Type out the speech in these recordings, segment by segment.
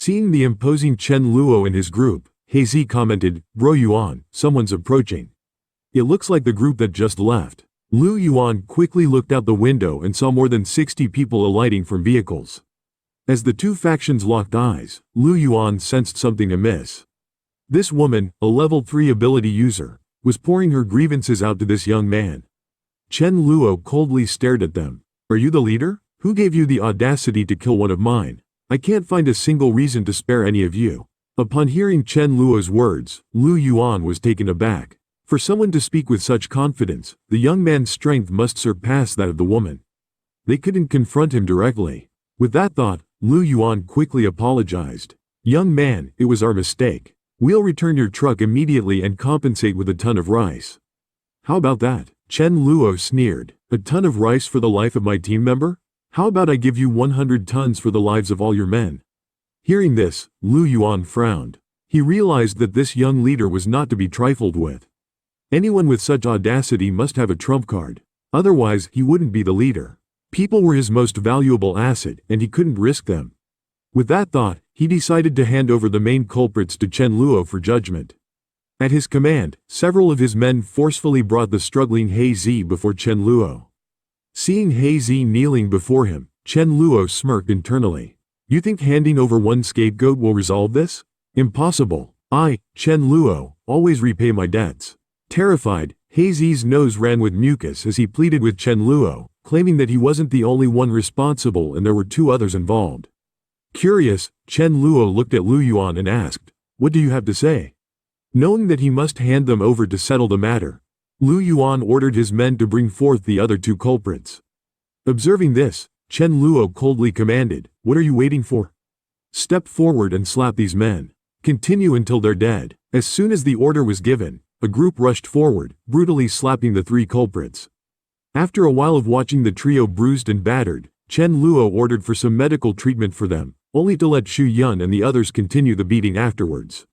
Seeing the imposing Chen Luo and his group, Hazy commented, "Bro Yuan, someone's approaching. It looks like the group that just left." Lu Yuan quickly looked out the window and saw more than 60 people alighting from vehicles. As the two factions locked eyes, Lu Yuan sensed something amiss. This woman, a level 3 ability user, was pouring her grievances out to this young man. Chen Luo coldly stared at them. "Are you the leader? Who gave you the audacity to kill one of mine? I can't find a single reason to spare any of you." Upon hearing Chen Luo's words, Lu Yuan was taken aback. For someone to speak with such confidence, the young man's strength must surpass that of the woman. They couldn't confront him directly. With that thought, Lu Yuan quickly apologized. "Young man, it was our mistake. We'll return your truck immediately and compensate with a ton of rice." "How about that?" Chen Luo sneered. "A ton of rice for the life of my team member? How about I give you 100 tons for the lives of all your men?" Hearing this, Lu Yuan frowned. He realized that this young leader was not to be trifled with. Anyone with such audacity must have a trump card. Otherwise, he wouldn't be the leader. People were his most valuable asset, and he couldn't risk them. With that thought, he decided to hand over the main culprits to Chen Luo for judgment. At his command, several of his men forcefully brought the struggling Hazy before Chen Luo. Seeing Hazy kneeling before him, Chen Luo smirked internally. "You think handing over one scapegoat will resolve this? Impossible. I, Chen Luo, always repay my debts." Terrified, Hazy's nose ran with mucus as he pleaded with Chen Luo, claiming that he wasn't the only one responsible and there were 2 others involved. Curious, Chen Luo looked at Lu Yuan and asked, "What do you have to say?" Knowing that he must hand them over to settle the matter, Lu Yuan ordered his men to bring forth the other 2 culprits. Observing this, Chen Luo coldly commanded, "What are you waiting for? Step forward and slap these men. Continue until they're dead." As soon as the order was given, a group rushed forward, brutally slapping the 3 culprits. After a while of watching the trio bruised and battered, Chen Luo ordered for some medical treatment for them, only to let Xu Yun and the others continue the beating afterwards.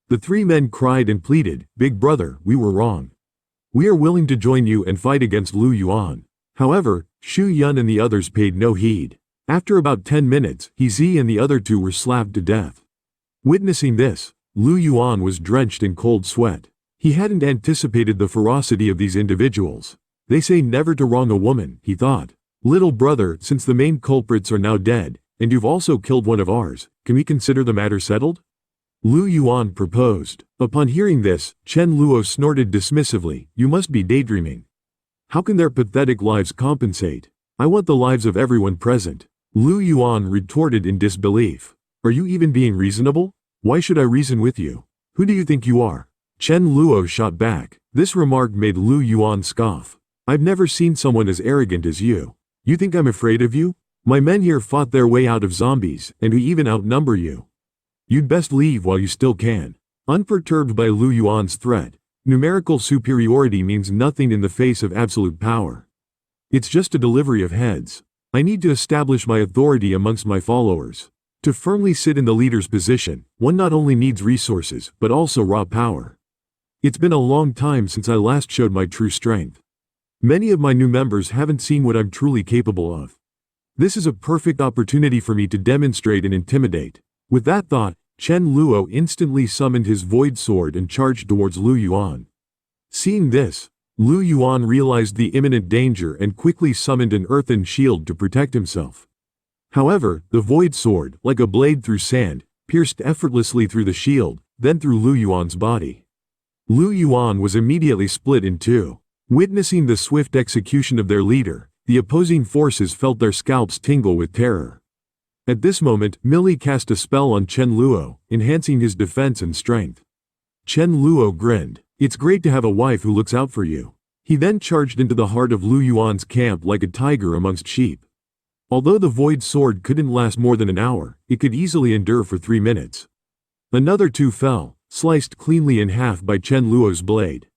The 3 men cried and pleaded, "Big brother, we were wrong. We are willing to join you and fight against Lu Yuan." However, Xu Yun and the others paid no heed. After about 10 minutes, He and the other 2 were slapped to death. Witnessing this, Lu Yuan was drenched in cold sweat. He hadn't anticipated the ferocity of these individuals. "They say never to wrong a woman," he thought. "Little brother, since the main culprits are now dead, and you've also killed one of ours, can we consider the matter settled?" Lu Yuan proposed. Upon hearing this, Chen Luo snorted dismissively, "You must be daydreaming. How can their pathetic lives compensate? I want the lives of everyone present." Lu Yuan retorted in disbelief. "Are you even being reasonable? Why should I reason with you? Who do you think you are?" Chen Luo shot back. This remark made Lu Yuan scoff. "I've never seen someone as arrogant as you. You think I'm afraid of you? My men here fought their way out of zombies, and we even outnumber you. You'd best leave while you still can." Unperturbed by Lu Yuan's threat, numerical superiority means nothing in the face of absolute power. It's just a delivery of heads. I need to establish my authority amongst my followers. To firmly sit in the leader's position, one not only needs resources, but also raw power. It's been a long time since I last showed my true strength. Many of my new members haven't seen what I'm truly capable of. This is a perfect opportunity for me to demonstrate and intimidate. With that thought, Chen Luo instantly summoned his void sword and charged towards Lu Yuan. Seeing this, Lu Yuan realized the imminent danger and quickly summoned an earthen shield to protect himself. However, the void sword, like a blade through sand, pierced effortlessly through the shield, then through Lu Yuan's body. Lu Yuan was immediately split in 2. Witnessing the swift execution of their leader, the opposing forces felt their scalps tingle with terror. At this moment, Millie cast a spell on Chen Luo, enhancing his defense and strength. Chen Luo grinned. "It's great to have a wife who looks out for you." He then charged into the heart of Lu Yuan's camp like a tiger amongst sheep. Although the void sword couldn't last more than an hour, it could easily endure for 3 minutes. Another 2 fell, sliced cleanly in half by Chen Luo's blade.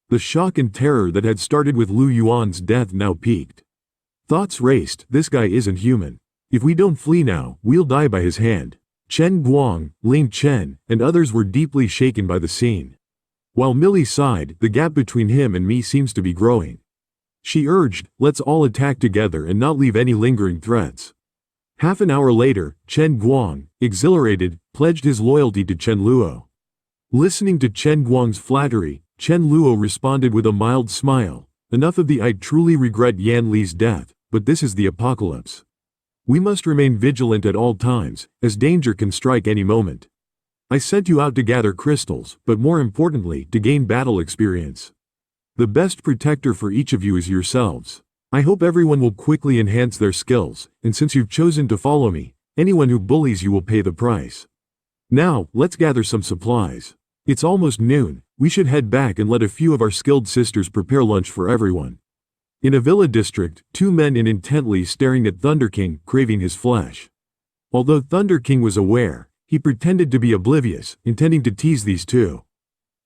The shock and terror that had started with Lu Yuan's death now peaked. Thoughts raced, "This guy isn't human. If we don't flee now, we'll die by his hand." Chen Guang, Ling Chen, and others were deeply shaken by the scene. While Millie sighed, the gap between him and me seems to be growing. She urged, "Let's all attack together and not leave any lingering threats." Half an hour later, Chen Guang, exhilarated, pledged his loyalty to Chen Luo. Listening to Chen Guang's flattery, Chen Luo responded with a mild smile. Enough of the "I truly regret Yan Li's death, but this is the apocalypse. We must remain vigilant at all times, as danger can strike any moment. I sent you out to gather crystals, but more importantly, to gain battle experience. The best protector for each of you is yourselves. I hope everyone will quickly enhance their skills, and since you've chosen to follow me, anyone who bullies you will pay the price. Now, let's gather some supplies. It's almost noon, we should head back and let a few of our skilled sisters prepare lunch for everyone." In a villa district, two men in intently staring at Thunder King, craving his flesh. Although Thunder King was aware, he pretended to be oblivious, intending to tease these two.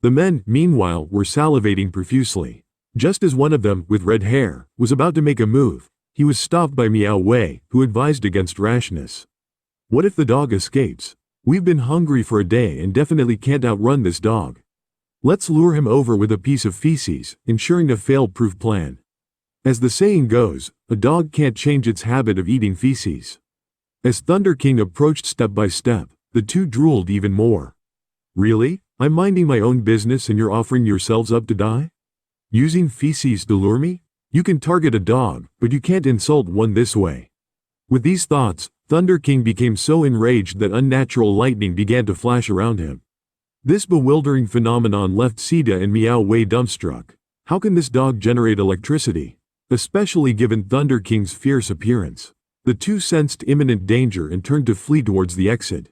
The men, meanwhile, were salivating profusely. Just as one of them, with red hair, was about to make a move, he was stopped by Miao Wei, who advised against rashness. "What if the dog escapes? We've been hungry for a day and definitely can't outrun this dog. Let's lure him over with a piece of feces, ensuring a fail-proof plan. As the saying goes, a dog can't change its habit of eating feces." As Thunder King approached step by step, the two drooled even more. "Really? I'm minding my own business and you're offering yourselves up to die? Using feces to lure me? You can target a dog, but you can't insult one this way." With these thoughts, Thunder King became so enraged that unnatural lightning began to flash around him. This bewildering phenomenon left Sita and Miao Wei dumbstruck. How can this dog generate electricity? Especially given Thunder King's fierce appearance. The two sensed imminent danger and turned to flee towards the exit.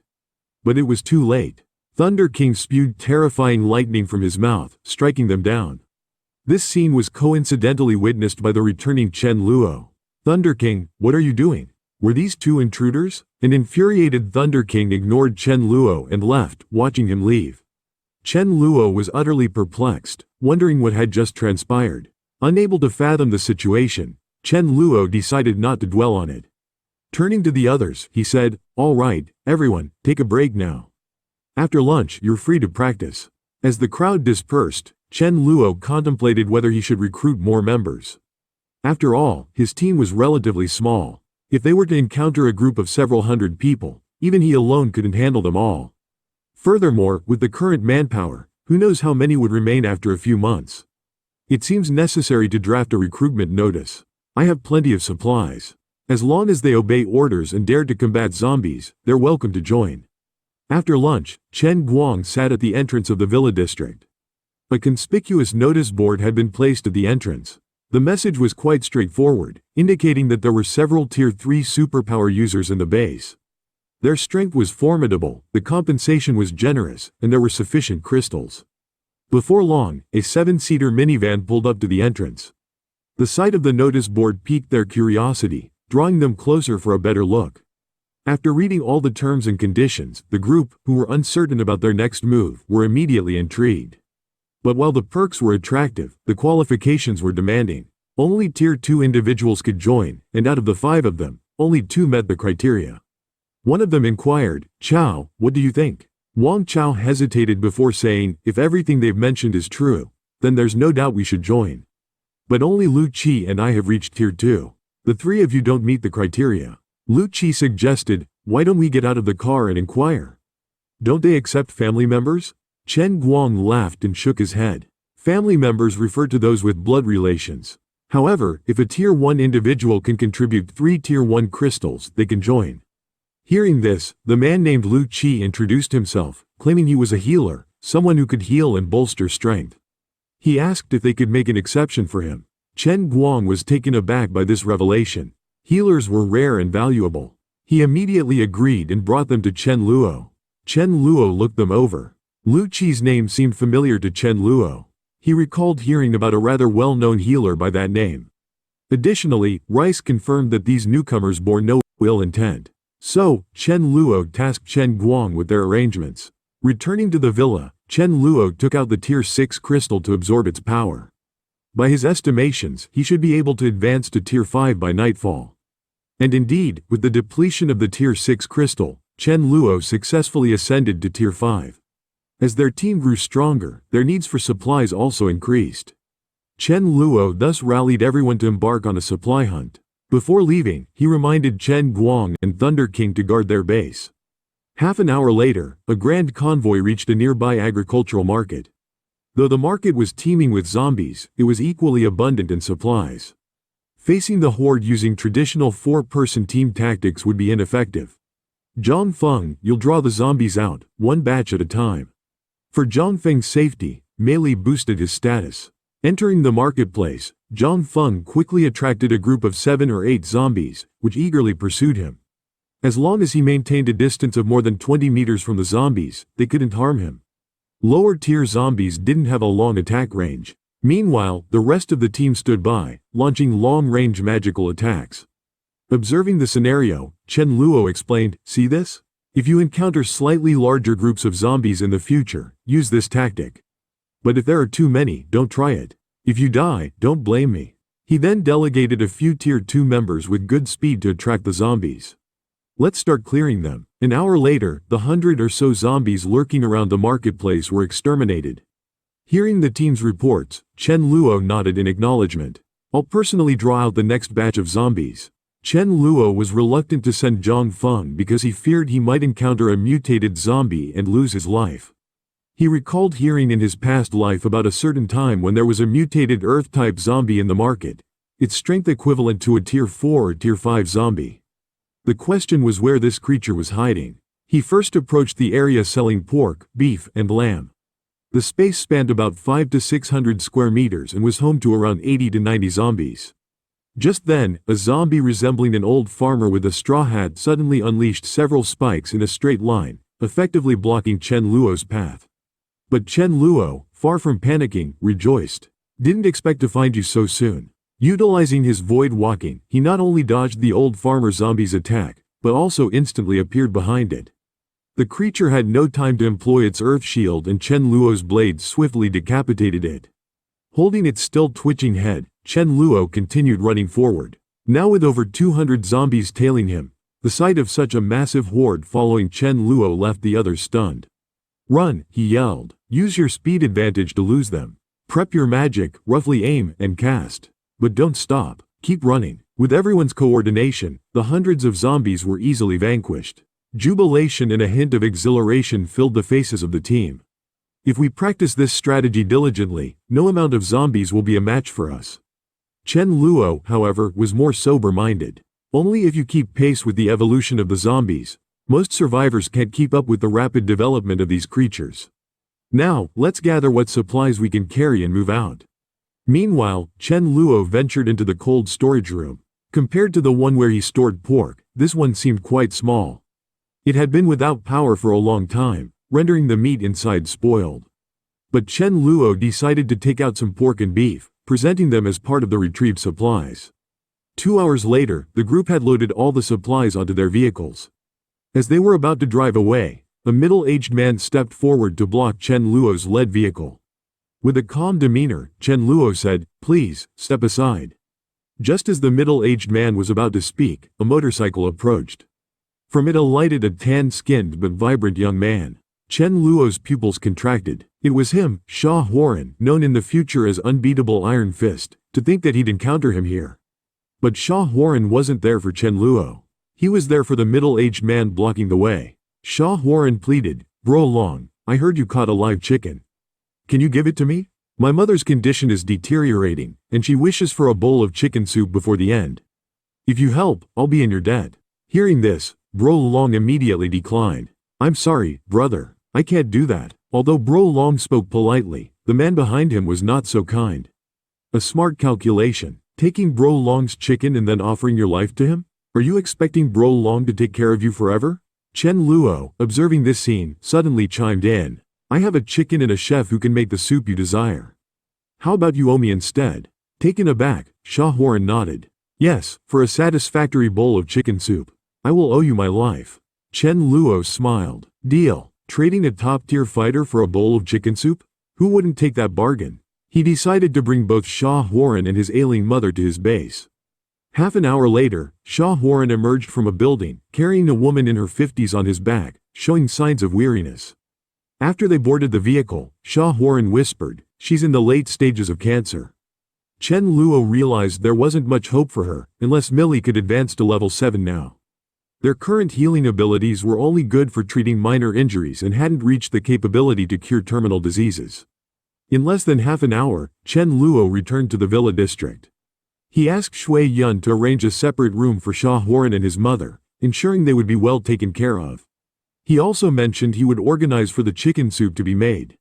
But it was too late. Thunder King spewed terrifying lightning from his mouth, striking them down. This scene was coincidentally witnessed by the returning Chen Luo. "Thunder King, what are you doing? Were these two intruders?" An infuriated Thunder King ignored Chen Luo and left, watching him leave. Chen Luo was utterly perplexed, wondering what had just transpired. Unable to fathom the situation, Chen Luo decided not to dwell on it. Turning to the others, he said, "All right, everyone, take a break now. After lunch, you're free to practice." As the crowd dispersed, Chen Luo contemplated whether he should recruit more members. After all, his team was relatively small. If they were to encounter a group of several hundred people, even he alone couldn't handle them all. Furthermore, with the current manpower, who knows how many would remain after a few months. It seems necessary to draft a recruitment notice. I have plenty of supplies. As long as they obey orders and dare to combat zombies, they're welcome to join. After lunch, Chen Guang sat at the entrance of the villa district. A conspicuous notice board had been placed at the entrance. The message was quite straightforward, indicating that there were several Tier 3 superpower users in the base. Their strength was formidable, the compensation was generous, and there were sufficient crystals. Before long, a 7-seater minivan pulled up to the entrance. The sight of the notice board piqued their curiosity, drawing them closer for a better look. After reading all the terms and conditions, the group, who were uncertain about their next move, were immediately intrigued. But while the perks were attractive, the qualifications were demanding. Only Tier 2 individuals could join, and out of the 5 of them, only 2 met the criteria. One of them inquired, "Chao, what do you think?" Wang Chao hesitated before saying, "If everything they've mentioned is true, then there's no doubt we should join. But only Lu Qi and I have reached Tier 2. The 3 of you don't meet the criteria." Lu Qi suggested, "Why don't we get out of the car and inquire? Don't they accept family members?" Chen Guang laughed and shook his head. Family members refer to those with blood relations. However, if a Tier 1 individual can contribute 3 Tier 1 crystals, they can join. Hearing this, the man named Lu Qi introduced himself, claiming he was a healer, someone who could heal and bolster strength. He asked if they could make an exception for him. Chen Guang was taken aback by this revelation. Healers were rare and valuable. He immediately agreed and brought them to Chen Luo. Chen Luo looked them over. Lu Qi's name seemed familiar to Chen Luo. He recalled hearing about a rather well-known healer by that name. Additionally, Rice confirmed that these newcomers bore no ill intent. So, Chen Luo tasked Chen Guang with their arrangements. Returning to the villa, Chen Luo took out the Tier 6 crystal to absorb its power. By his estimations, he should be able to advance to Tier 5 by nightfall. And indeed, with the depletion of the Tier 6 crystal, Chen Luo successfully ascended to Tier 5. As their team grew stronger, their needs for supplies also increased. Chen Luo thus rallied everyone to embark on a supply hunt. Before leaving, he reminded Chen Guang and Thunder King to guard their base. Half an hour later, a grand convoy reached a nearby agricultural market. Though the market was teeming with zombies, it was equally abundant in supplies. Facing the horde using traditional four-person team tactics would be ineffective. Zhang Feng, you'll draw the zombies out, one batch at a time. For Zhang Feng's safety, melee boosted his status. Entering the marketplace, Zhang Feng quickly attracted a group of 7 or 8 zombies, which eagerly pursued him. As long as he maintained a distance of more than 20 meters from the zombies, they couldn't harm him. Lower-tier zombies didn't have a long attack range. Meanwhile, the rest of the team stood by, launching long-range magical attacks. Observing the scenario, Chen Luo explained, "See this? If you encounter slightly larger groups of zombies in the future, use this tactic. But if there are too many, don't try it. If you die, don't blame me." He then delegated a few Tier 2 members with good speed to attract the zombies. "Let's start clearing them." An hour later, the 100 or so zombies lurking around the marketplace were exterminated. Hearing the team's reports, Chen Luo nodded in acknowledgement. "I'll personally draw out the next batch of zombies." Chen Luo was reluctant to send Zhang Feng because he feared he might encounter a mutated zombie and lose his life. He recalled hearing in his past life about a certain time when there was a mutated Earth-type zombie in the market, its strength equivalent to a Tier 4 or Tier 5 zombie. The question was where this creature was hiding. He first approached the area selling pork, beef, and lamb. The space spanned about 500 to 600 square meters and was home to around 80 to 90 zombies. Just then, a zombie resembling an old farmer with a straw hat suddenly unleashed several spikes in a straight line, effectively blocking Chen Luo's path. But Chen Luo, far from panicking, rejoiced. "Didn't expect to find you so soon." Utilizing his void walking, he not only dodged the old farmer zombie's attack, but also instantly appeared behind it. The creature had no time to employ its earth shield and Chen Luo's blade swiftly decapitated it. Holding its still twitching head, Chen Luo continued running forward. Now with over 200 zombies tailing him, the sight of such a massive horde following Chen Luo left the others stunned. "Run," he yelled. "Use your speed advantage to lose them. Prep your magic, roughly aim, and cast. But don't stop. Keep running." With everyone's coordination, the hundreds of zombies were easily vanquished. Jubilation and a hint of exhilaration filled the faces of the team. "If we practice this strategy diligently, no amount of zombies will be a match for us." Chen Luo, however, was more sober-minded. "Only if you keep pace with the evolution of the zombies. Most survivors can't keep up with the rapid development of these creatures. Now, let's gather what supplies we can carry and move out." Meanwhile, Chen Luo ventured into the cold storage room. Compared to the one where he stored pork, this one seemed quite small. It had been without power for a long time, rendering the meat inside spoiled. But Chen Luo decided to take out some pork and beef, presenting them as part of the retrieved supplies. 2 hours later, the group had loaded all the supplies onto their vehicles. As they were about to drive away, a middle-aged man stepped forward to block Chen Luo's lead vehicle. With a calm demeanor, Chen Luo said, "Please, step aside." Just as the middle-aged man was about to speak, a motorcycle approached. From it alighted a tan-skinned but vibrant young man. Chen Luo's pupils contracted. It was him, Sha Huaren, known in the future as Unbeatable Iron Fist, to think that he'd encounter him here. But Sha Huaren wasn't there for Chen Luo. He was there for the middle-aged man blocking the way. Sha Huaren pleaded, "Bro Long, I heard you caught a live chicken. Can you give it to me? My mother's condition is deteriorating, and she wishes for a bowl of chicken soup before the end. If you help, I'll be in your debt." Hearing this, Bro Long immediately declined. "I'm sorry, brother. I can't do that." Although Bro Long spoke politely, the man behind him was not so kind. A smart calculation, taking Bro Long's chicken and then offering your life to him? Are you expecting Bro Long to take care of you forever? Chen Luo, observing this scene, suddenly chimed in. "I have a chicken and a chef who can make the soup you desire. How about you owe me instead?" Taken aback, Sha Huaren nodded. "Yes, for a satisfactory bowl of chicken soup. I will owe you my life." Chen Luo smiled. "Deal. Trading a top-tier fighter for a bowl of chicken soup? Who wouldn't take that bargain?" He decided to bring both Sha Huaren and his ailing mother to his base. Half an hour later, Sha Huaren emerged from a building, carrying a woman in her 50s on his back, showing signs of weariness. After they boarded the vehicle, Sha Huaren whispered, "She's in the late stages of cancer." Chen Luo realized there wasn't much hope for her, unless Millie could advance to level 7 now. Their current healing abilities were only good for treating minor injuries and hadn't reached the capability to cure terminal diseases. In less than half an hour, Chen Luo returned to the villa district. He asked Shui Yun to arrange a separate room for Sha Huaren and his mother, ensuring they would be well taken care of. He also mentioned he would organize for the chicken soup to be made.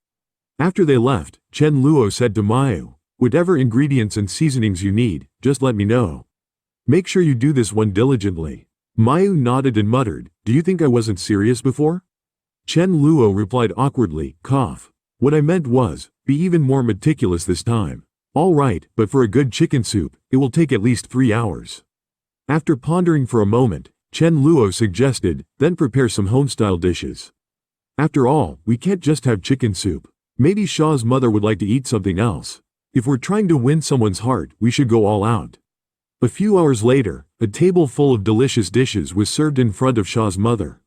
After they left, Chen Luo said to Mayu, "Whatever ingredients and seasonings you need, just let me know. Make sure you do this one diligently." Mayu nodded and muttered, "Do you think I wasn't serious before?" Chen Luo replied awkwardly, "Cough. What I meant was, be even more meticulous this time. All right, but for a good chicken soup, it will take at least 3 hours." After pondering for a moment, Chen Luo suggested, "Then prepare some home-style dishes. After all, we can't just have chicken soup. Maybe Sha's mother would like to eat something else. If we're trying to win someone's heart, we should go all out." A few hours later, a table full of delicious dishes was served in front of Sha's mother.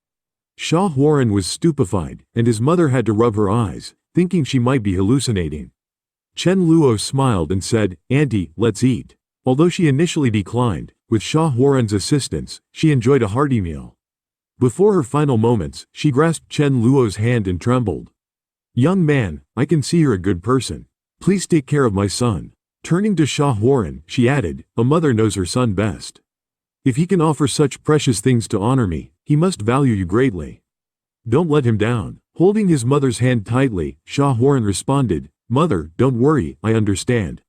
Sha Huaren was stupefied, and his mother had to rub her eyes, thinking she might be hallucinating. Chen Luo smiled and said, "Auntie, let's eat." Although she initially declined, with Sha Huaren's assistance, she enjoyed a hearty meal. Before her final moments, she grasped Chen Luo's hand and trembled. "Young man, I can see you're a good person. Please take care of my son." Turning to Sha Huaren, she added, "A mother knows her son best. If he can offer such precious things to honor me, he must value you greatly. Don't let him down." Holding his mother's hand tightly, Sha Huaren responded, "Mother, don't worry, I understand."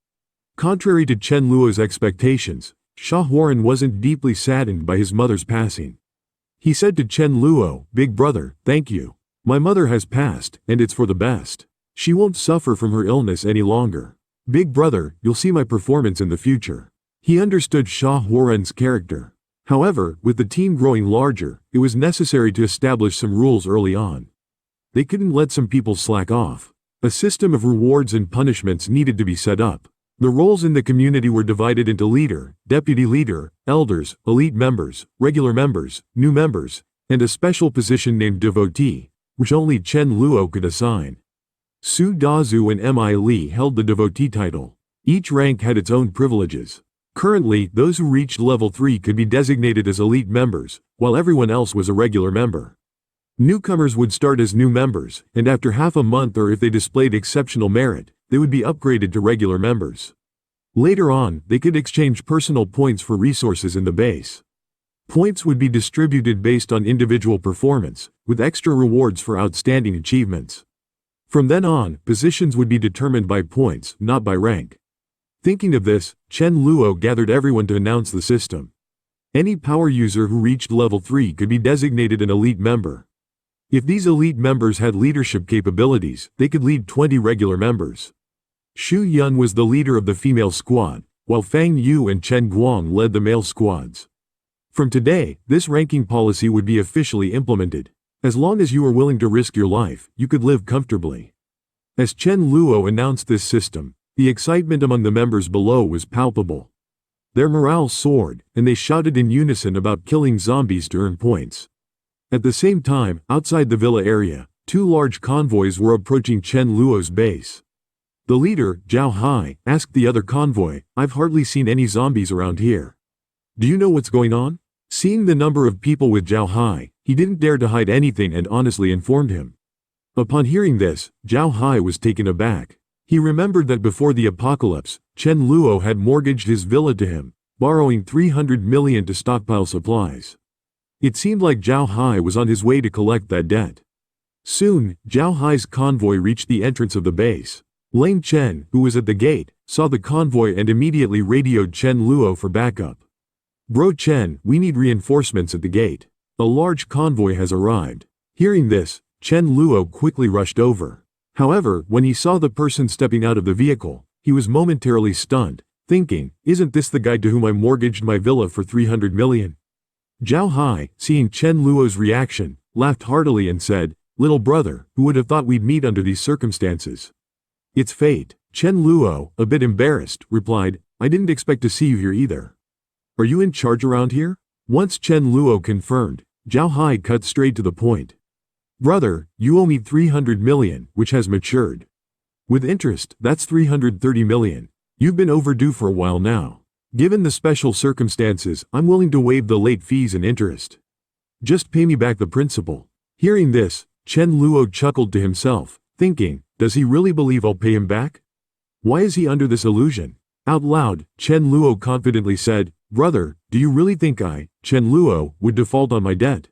Contrary to Chen Luo's expectations, Sha Huaren wasn't deeply saddened by his mother's passing. He said to Chen Luo, "Big brother, thank you. My mother has passed, and it's for the best. She won't suffer from her illness any longer. Big brother, you'll see my performance in the future." He understood Sha Huaren's character. However, with the team growing larger, it was necessary to establish some rules early on. They couldn't let some people slack off. A system of rewards and punishments needed to be set up. The roles in the community were divided into leader, deputy leader, elders, elite members, regular members, new members, and a special position named devotee, which only Chen Luo could assign. Su Dazu and Mi Li held the devotee title. Each rank had its own privileges. Currently, those who reached level 3 could be designated as elite members, while everyone else was a regular member. Newcomers would start as new members, and after half a month or if they displayed exceptional merit, they would be upgraded to regular members. Later on, they could exchange personal points for resources in the base. Points would be distributed based on individual performance, with extra rewards for outstanding achievements. From then on, positions would be determined by points, not by rank. Thinking of this, Chen Luo gathered everyone to announce the system. Any power user who reached level 3 could be designated an elite member. If these elite members had leadership capabilities, they could lead 20 regular members. Shu Yun was the leader of the female squad, while Fang Yu and Chen Guang led the male squads. From today, this ranking policy would be officially implemented. As long as you were willing to risk your life, you could live comfortably. As Chen Luo announced this system, the excitement among the members below was palpable. Their morale soared, and they shouted in unison about killing zombies to earn points. At the same time, outside the villa area, 2 large convoys were approaching Chen Luo's base. The leader, Zhao Hai, asked the other convoy, "I've hardly seen any zombies around here. Do you know what's going on?" Seeing the number of people with Zhao Hai, he didn't dare to hide anything and honestly informed him. Upon hearing this, Zhao Hai was taken aback. He remembered that before the apocalypse, Chen Luo had mortgaged his villa to him, borrowing 300 million to stockpile supplies. It seemed like Zhao Hai was on his way to collect that debt. Soon, Zhao Hai's convoy reached the entrance of the base. Lane Chen, who was at the gate, saw the convoy and immediately radioed Chen Luo for backup. "Bro Chen, we need reinforcements at the gate. A large convoy has arrived." Hearing this, Chen Luo quickly rushed over. However, when he saw the person stepping out of the vehicle, he was momentarily stunned, thinking, "Isn't this the guy to whom I mortgaged my villa for 300 million? Zhao Hai, seeing Chen Luo's reaction, laughed heartily and said, "Little brother, who would have thought we'd meet under these circumstances?" "It's fate." Chen Luo, a bit embarrassed, replied, "I didn't expect to see you here either. Are you in charge around here?" Once Chen Luo confirmed, Zhao Hai cut straight to the point. "Brother, you owe me 300 million, which has matured. With interest, that's 330 million. You've been overdue for a while now. Given the special circumstances, I'm willing to waive the late fees and interest. Just pay me back the principal." Hearing this, Chen Luo chuckled to himself, thinking, does he really believe I'll pay him back? Why is he under this illusion? Out loud, Chen Luo confidently said, "Brother, do you really think I, Chen Luo, would default on my debt?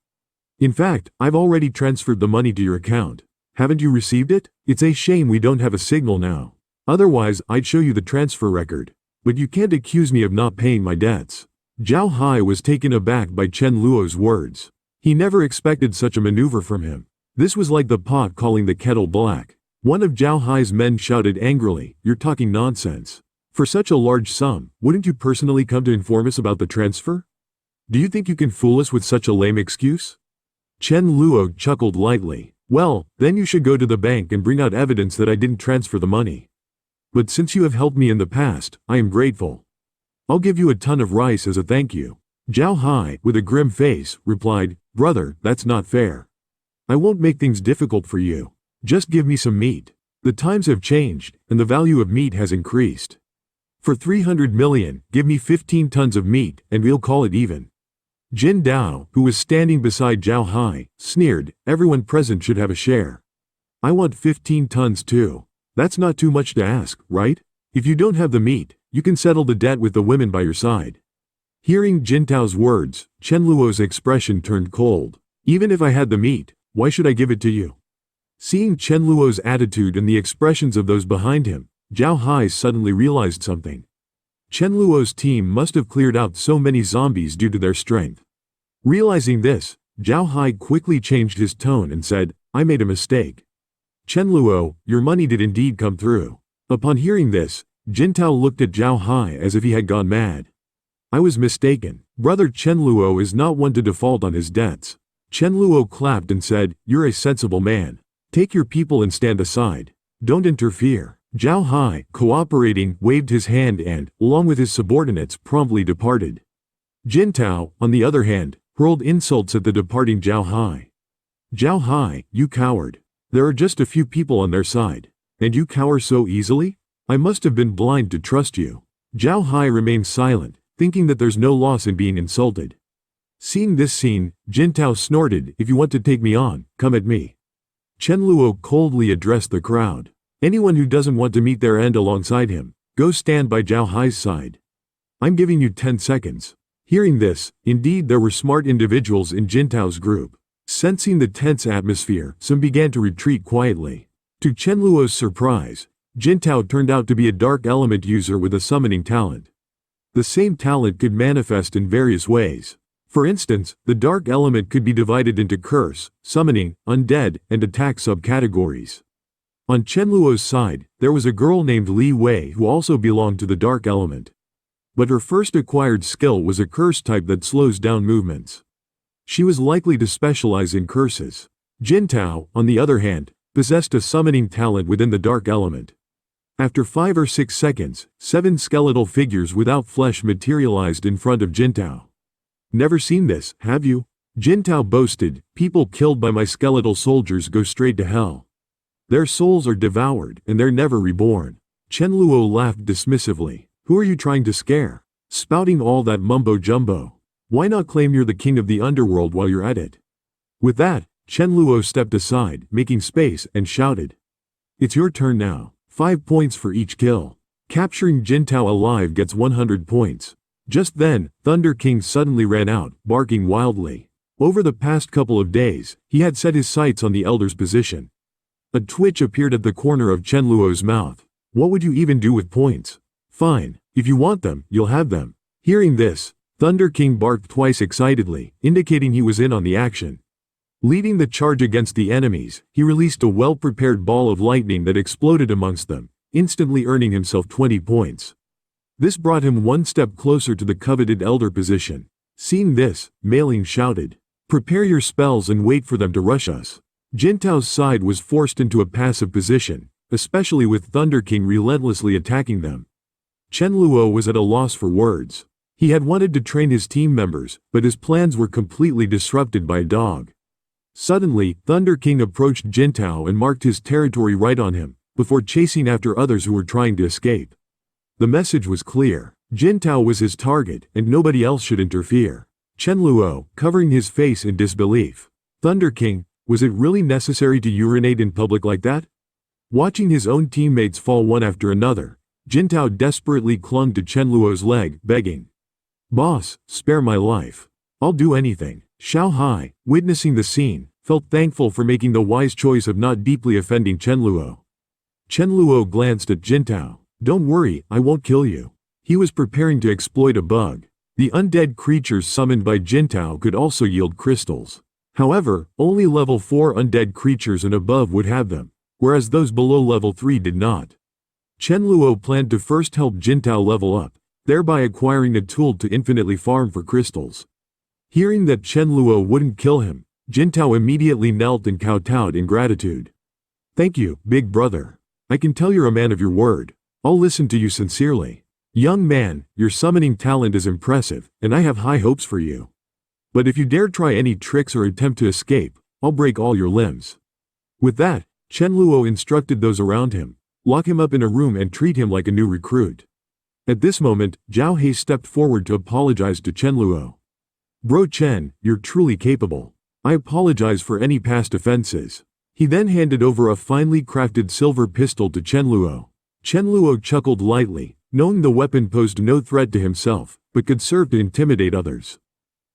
In fact, I've already transferred the money to your account. Haven't you received it? It's a shame we don't have a signal now. Otherwise, I'd show you the transfer record. But you can't accuse me of not paying my debts." Zhao Hai was taken aback by Chen Luo's words. He never expected such a maneuver from him. This was like the pot calling the kettle black. One of Zhao Hai's men shouted angrily, "You're talking nonsense. For such a large sum, wouldn't you personally come to inform us about the transfer? Do you think you can fool us with such a lame excuse?" Chen Luo chuckled lightly. "Well, then you should go to the bank and bring out evidence that I didn't transfer the money. But since you have helped me in the past, I am grateful. I'll give you a ton of rice as a thank you." Zhao Hai, with a grim face, replied, "Brother, that's not fair. I won't make things difficult for you. Just give me some meat. The times have changed, and the value of meat has increased. For 300 million, give me 15 tons of meat, and we'll call it even." Jin Dao, who was standing beside Zhao Hai, sneered, "Everyone present should have a share. I want 15 tons too. That's not too much to ask, right? If you don't have the meat, you can settle the debt with the women by your side." Hearing Jin Tao's words, Chen Luo's expression turned cold. "Even if I had the meat, why should I give it to you?" Seeing Chen Luo's attitude and the expressions of those behind him, Zhao Hai suddenly realized something. Chen Luo's team must have cleared out so many zombies due to their strength. Realizing this, Zhao Hai quickly changed his tone and said, "I made a mistake. Chen Luo, your money did indeed come through." Upon hearing this, Jin Tao looked at Zhao Hai as if he had gone mad. "I was mistaken. Brother Chen Luo is not one to default on his debts." Chen Luo clapped and said, "You're a sensible man. Take your people and stand aside. Don't interfere." Zhao Hai, cooperating, waved his hand and, along with his subordinates, promptly departed. Jin Tao, on the other hand, hurled insults at the departing Zhao Hai. "Zhao Hai, you coward. There are just a few people on their side. And you cower so easily? I must have been blind to trust you." Zhao Hai remained silent, thinking that there's no loss in being insulted. Seeing this scene, Jin Tao snorted, "If you want to take me on, come at me." Chen Luo coldly addressed the crowd. "Anyone who doesn't want to meet their end alongside him, go stand by Zhao Hai's side. I'm giving you 10 seconds. Hearing this, indeed there were smart individuals in Jin Tao's group. Sensing the tense atmosphere, some began to retreat quietly. To Chen Luo's surprise, Jin Tao turned out to be a dark element user with a summoning talent. The same talent could manifest in various ways. For instance, the dark element could be divided into curse, summoning, undead, and attack subcategories. On Chen Luo's side, there was a girl named Li Wei who also belonged to the dark element. But her first acquired skill was a curse type that slows down movements. She was likely to specialize in curses. Jin Tao, on the other hand, possessed a summoning talent within the dark element. After 5 or 6 seconds, 7 skeletal figures without flesh materialized in front of Jin Tao. "Never seen this, have you?" Jin Tao boasted, "People killed by my skeletal soldiers go straight to hell. Their souls are devoured, and they're never reborn." Chen Luo laughed dismissively. "Who are you trying to scare? Spouting all that mumbo-jumbo. Why not claim you're the king of the underworld while you're at it?" With that, Chen Luo stepped aside, making space, and shouted, "It's your turn now. 5 points for each kill. Capturing Jin Tao alive gets 100 points. Just then, Thunder King suddenly ran out, barking wildly. Over the past couple of days, he had set his sights on the elder's position. A twitch appeared at the corner of Chen Luo's mouth. "What would you even do with points? Fine. If you want them, you'll have them." Hearing this, Thunder King barked twice excitedly, indicating he was in on the action. Leading the charge against the enemies, he released a well-prepared ball of lightning that exploded amongst them, instantly earning himself 20 points. This brought him one step closer to the coveted elder position. Seeing this, Mei Ling shouted, "Prepare your spells and wait for them to rush us." Jin Tao's side was forced into a passive position, especially with Thunder King relentlessly attacking them. Chen Luo was at a loss for words. He had wanted to train his team members, but his plans were completely disrupted by a dog. Suddenly, Thunder King approached Jin Tao and marked his territory right on him, before chasing after others who were trying to escape. The message was clear. Jintao was his target, and nobody else should interfere. Chen Luo, covering his face in disbelief. Thunder King, was it really necessary to urinate in public like that? Watching his own teammates fall one after another, Jintao desperately clung to Chen Luo's leg, begging, "Boss, spare my life. I'll do anything." Xiao Hai, witnessing the scene, felt thankful for making the wise choice of not deeply offending Chen Luo. Chen Luo glanced at Jintao. "Don't worry, I won't kill you." He was preparing to exploit a bug. The undead creatures summoned by Jintao could also yield crystals. However, only level 4 undead creatures and above would have them, whereas those below level 3 did not. Chen Luo planned to first help Jintao level up, thereby acquiring a tool to infinitely farm for crystals. Hearing that Chen Luo wouldn't kill him, Jintao immediately knelt and kowtowed in gratitude. "Thank you, big brother. I can tell you're a man of your word. I'll listen to you sincerely. Young man, your summoning talent is impressive, and I have high hopes for you. But if you dare try any tricks or attempt to escape, I'll break all your limbs." With that, Chen Luo instructed those around him, lock him up in a room and treat him like a new recruit. At this moment, Zhao He stepped forward to apologize to Chen Luo. "Bro Chen, you're truly capable. I apologize for any past offenses." He then handed over a finely crafted silver pistol to Chen Luo. Chen Luo chuckled lightly, knowing the weapon posed no threat to himself, but could serve to intimidate others.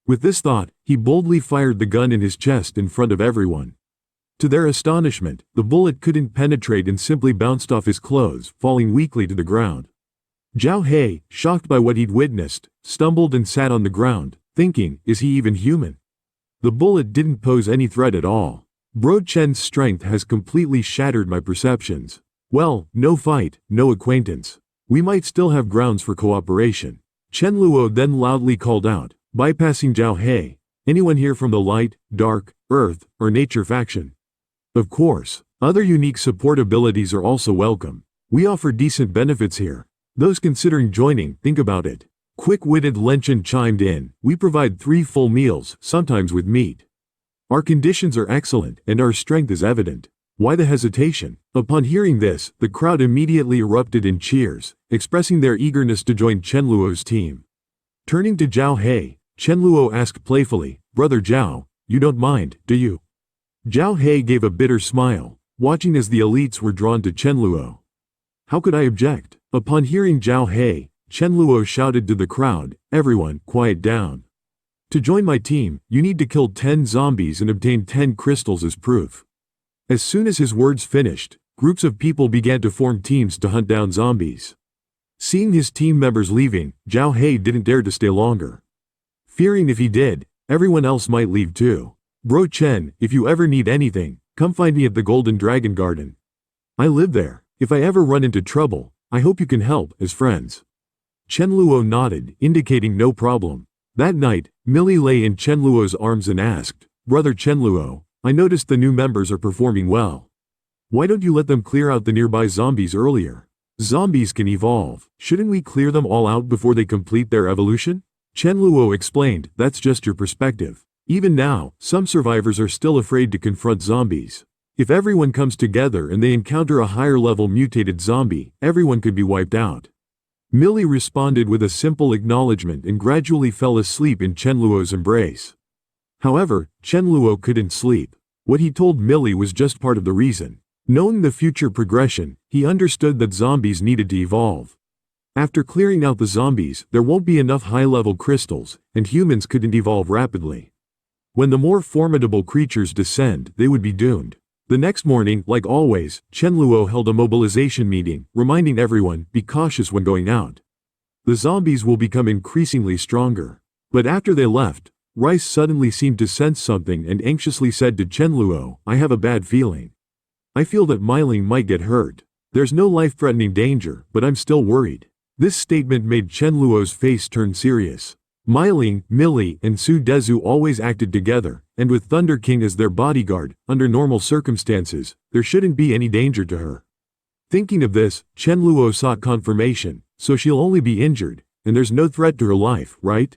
With this thought, he boldly fired the gun in his chest in front of everyone. To their astonishment, the bullet couldn't penetrate and simply bounced off his clothes, falling weakly to the ground. Zhao He, shocked by what he'd witnessed, stumbled and sat on the ground, thinking, is he even human? The bullet didn't pose any threat at all. Bro Chen's strength has completely shattered my perceptions. Well, no fight, no acquaintance. We might still have grounds for cooperation. Chen Luo then loudly called out, bypassing Zhao He, "Anyone here from the light, dark, earth, or nature faction?" Of course, other unique support abilities are also welcome. We offer decent benefits here. Those considering joining, think about it. Quick-witted Len Chen chimed in, "We provide 3 full meals, sometimes with meat. Our conditions are excellent, and our strength is evident. Why the hesitation?" Upon hearing this, the crowd immediately erupted in cheers, expressing their eagerness to join Chen Luo's team. Turning to Zhao He, Chen Luo asked playfully, "Brother Zhao, you don't mind, do you?" Zhao He gave a bitter smile, watching as the elites were drawn to Chen Luo. How could I object? Upon hearing Zhao He, Chen Luo shouted to the crowd, "Everyone, quiet down. To join my team, you need to kill 10 zombies and obtain 10 crystals as proof." As soon as his words finished, groups of people began to form teams to hunt down zombies. Seeing his team members leaving, Zhao He didn't dare to stay longer. Fearing if he did, everyone else might leave too. "Bro Chen, if you ever need anything, come find me at the Golden Dragon Garden. I live there. If I ever run into trouble, I hope you can help, as friends." Chen Luo nodded, indicating no problem. That night, Millie lay in Chen Luo's arms and asked, "Brother Chen Luo, I noticed the new members are performing well. Why don't you let them clear out the nearby zombies earlier? Zombies can evolve. Shouldn't we clear them all out before they complete their evolution?" Chen Luo explained, "That's just your perspective. Even now, some survivors are still afraid to confront zombies. If everyone comes together and they encounter a higher-level mutated zombie, everyone could be wiped out." Millie responded with a simple acknowledgement and gradually fell asleep in Chen Luo's embrace. However, Chen Luo couldn't sleep. What he told Millie was just part of the reason. Knowing the future progression, he understood that zombies needed to evolve. After clearing out the zombies, there won't be enough high-level crystals, and humans couldn't evolve rapidly. When the more formidable creatures descend, they would be doomed. The next morning, like always, Chen Luo held a mobilization meeting, reminding everyone, be cautious when going out. The zombies will become increasingly stronger. But after they left, Rice suddenly seemed to sense something and anxiously said to Chen Luo, "I have a bad feeling. I feel that Myling might get hurt. There's no life-threatening danger, but I'm still worried." This statement made Chen Luo's face turn serious. Myling, Millie, and Su Dezu always acted together, and with Thunder King as their bodyguard, under normal circumstances, there shouldn't be any danger to her. Thinking of this, Chen Luo sought confirmation, so she'll only be injured, and there's no threat to her life, right?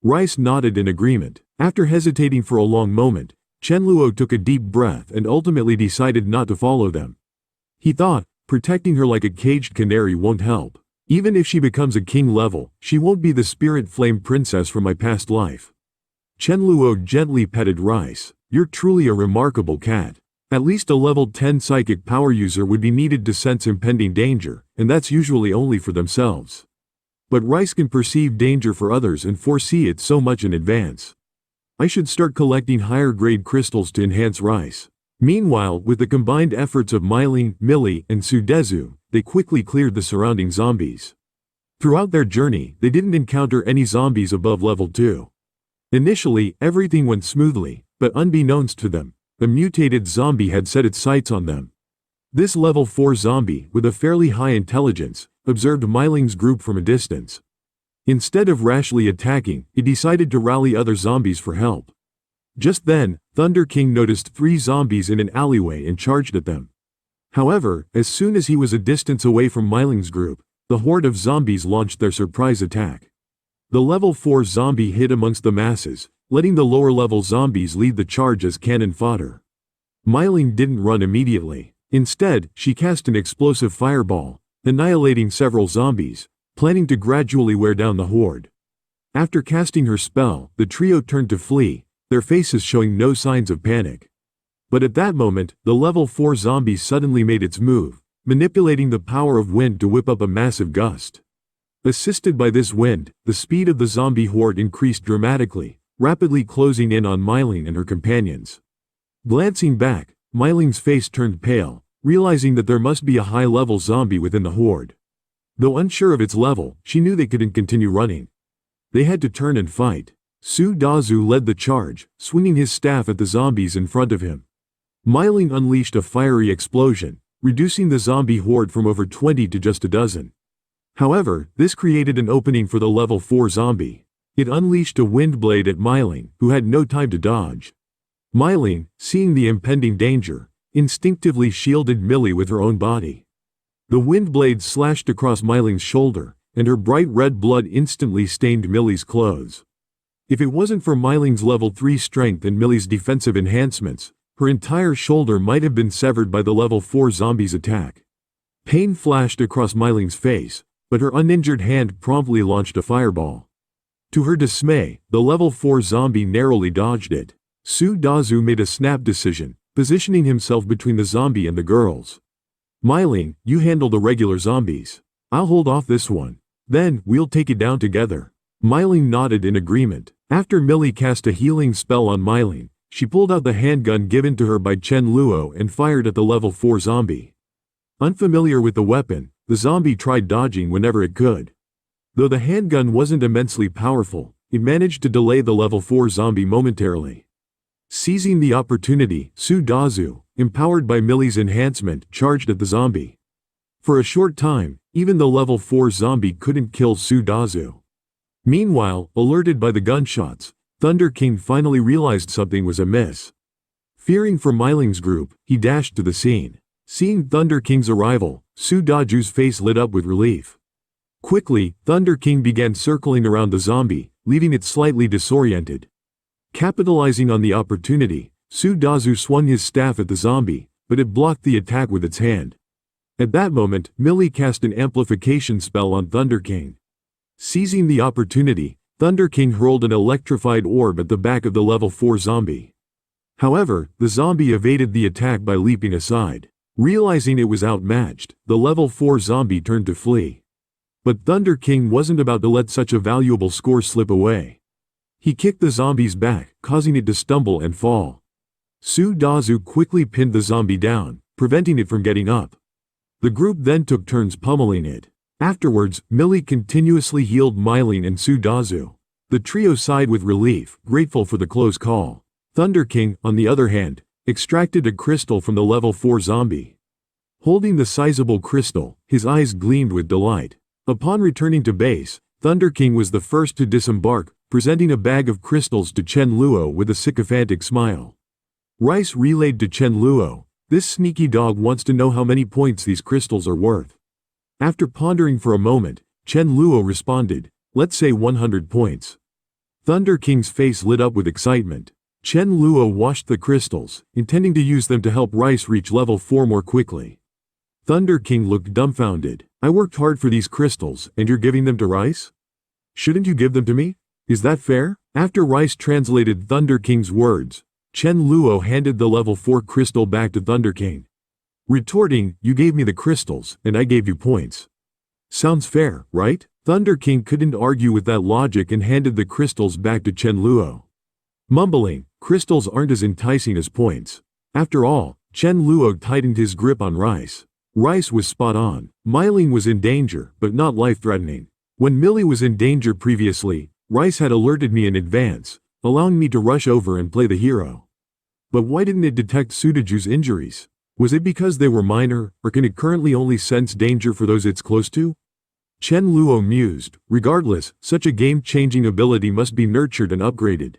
Rice nodded in agreement. After hesitating for a long moment, Chen Luo took a deep breath and ultimately decided not to follow them. He thought, protecting her like a caged canary won't help. Even if she becomes a king level, she won't be the spirit flame princess from my past life. Chen Luo gently petted Rice. You're truly a remarkable cat. At least a level 10 psychic power user would be needed to sense impending danger, and that's usually only for themselves. But Rice can perceive danger for others and foresee it so much in advance. I should start collecting higher grade crystals to enhance Rice. Meanwhile, with the combined efforts of Myling, Millie, and Sudezu, they quickly cleared the surrounding zombies. Throughout their journey, they didn't encounter any zombies above level 2. Initially, everything went smoothly, but unbeknownst to them, a mutated zombie had set its sights on them. This level 4 zombie, with a fairly high intelligence, observed Myling's group from a distance. Instead of rashly attacking, it decided to rally other zombies for help. Just then, Thunder King noticed 3 zombies in an alleyway and charged at them. However, as soon as he was a distance away from Myling's group, the horde of zombies launched their surprise attack. The level 4 zombie hid amongst the masses, letting the lower level zombies lead the charge as cannon fodder. Myling didn't run immediately. Instead, she cast an explosive fireball, annihilating several zombies, planning to gradually wear down the horde. After casting her spell, the trio turned to flee, their faces showing no signs of panic. But at that moment, the level 4 zombie suddenly made its move, manipulating the power of wind to whip up a massive gust. Assisted by this wind, the speed of the zombie horde increased dramatically, rapidly closing in on Myling and her companions. Glancing back, Myling's face turned pale, realizing that there must be a high-level zombie within the horde. Though unsure of its level, she knew they couldn't continue running. They had to turn and fight. Sudezu led the charge, swinging his staff at the zombies in front of him. Myling unleashed a fiery explosion, reducing the zombie horde from over 20 to just a dozen. However, this created an opening for the level 4 zombie. It unleashed a wind blade at Myling, who had no time to dodge. Myling, seeing the impending danger, instinctively shielded Millie with her own body. The wind blade slashed across Myling's shoulder, and her bright red blood instantly stained Millie's clothes. If it wasn't for Myling's level 3 strength and Millie's defensive enhancements, her entire shoulder might have been severed by the level 4 zombie's attack. Pain flashed across Myling's face, but her uninjured hand promptly launched a fireball. To her dismay, the level 4 zombie narrowly dodged it. Sudezu made a snap decision, positioning himself between the zombie and the girls. Myling, you handle the regular zombies. I'll hold off this one. Then, we'll take it down together. Myling nodded in agreement. After Millie cast a healing spell on Myling, she pulled out the handgun given to her by Chen Luo and fired at the level 4 zombie. Unfamiliar with the weapon, the zombie tried dodging whenever it could. Though the handgun wasn't immensely powerful, it managed to delay the level 4 zombie momentarily. Seizing the opportunity, Sudezu, empowered by Millie's enhancement, charged at the zombie. For a short time, even the level 4 zombie couldn't kill Sudezu. Meanwhile, alerted by the gunshots, Thunder King finally realized something was amiss. Fearing for Myling's group, he dashed to the scene. Seeing Thunder King's arrival, Sudezu's face lit up with relief. Quickly, Thunder King began circling around the zombie, leaving it slightly disoriented. Capitalizing on the opportunity, Sudezu swung his staff at the zombie, but it blocked the attack with its hand. At that moment, Millie cast an amplification spell on Thunder King. Seizing the opportunity, Thunder King hurled an electrified orb at the back of the level 4 zombie. However, the zombie evaded the attack by leaping aside. Realizing it was outmatched, the level 4 zombie turned to flee. But Thunder King wasn't about to let such a valuable score slip away. He kicked the zombie's back, causing it to stumble and fall. Sudezu quickly pinned the zombie down, preventing it from getting up. The group then took turns pummeling it. Afterwards, Millie continuously healed Myling and Sudezu. The trio sighed with relief, grateful for the close call. Thunder King, on the other hand, extracted a crystal from the level 4 zombie. Holding the sizable crystal, his eyes gleamed with delight. Upon returning to base, Thunder King was the first to disembark, presenting a bag of crystals to Chen Luo with a sycophantic smile. Rice relayed to Chen Luo, "This sneaky dog wants to know how many points these crystals are worth." After pondering for a moment, Chen Luo responded, "Let's say 100 points." Thunder King's face lit up with excitement. Chen Luo washed the crystals, intending to use them to help Rice reach level 4 more quickly. Thunder King looked dumbfounded. I worked hard for these crystals, and you're giving them to Rice? Shouldn't you give them to me? Is that fair? After Rice translated Thunder King's words, Chen Luo handed the level 4 crystal back to Thunder King, retorting, you gave me the crystals, and I gave you points. Sounds fair, right? Thunder King couldn't argue with that logic and handed the crystals back to Chen Luo. Mumbling, crystals aren't as enticing as points. After all, Chen Luo tightened his grip on Rice. Rice was spot on. Myling was in danger, but not life-threatening. When Millie was in danger previously, Rice had alerted me in advance, allowing me to rush over and play the hero. But why didn't it detect Sudaju's injuries? Was it because they were minor, or can it currently only sense danger for those it's close to? Chen Luo mused. Regardless, such a game-changing ability must be nurtured and upgraded.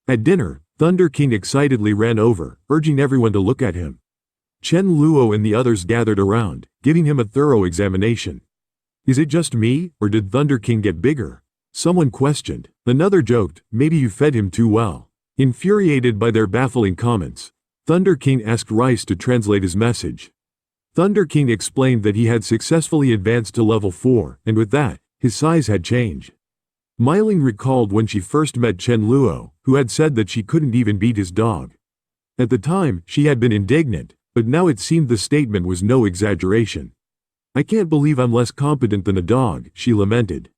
At dinner, Thunder King excitedly ran over, urging everyone to look at him. Chen Luo and the others gathered around, giving him a thorough examination. Is it just me, or did Thunder King get bigger? Someone questioned. Another joked, maybe you fed him too well. Infuriated by their baffling comments, Thunder King asked Rice to translate his message. Thunder King explained that he had successfully advanced to level 4, and with that, his size had changed. Myling recalled when she first met Chen Luo, who had said that she couldn't even beat his dog. At the time, she had been indignant, but now it seemed the statement was no exaggeration. I can't believe I'm less competent than a dog, she lamented.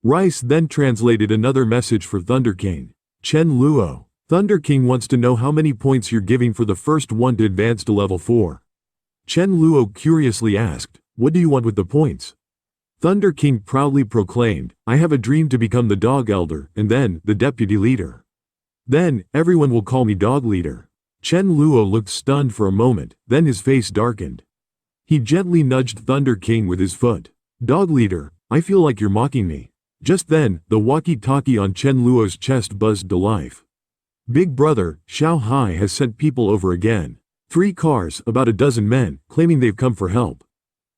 Rice then translated another message for Thunder King. Chen Luo, Thunder King wants to know how many points you're giving for the first one to advance to level 4. Chen Luo curiously asked, what do you want with the points? Thunder King proudly proclaimed, I have a dream to become the dog elder, and then, the deputy leader. Then, everyone will call me dog leader. Chen Luo looked stunned for a moment, then his face darkened. He gently nudged Thunder King with his foot. Dog leader, I feel like you're mocking me. Just then, the walkie-talkie on Chen Luo's chest buzzed to life. Big brother, Xiao Hai has sent people over again. 3 cars, about a dozen men, claiming they've come for help.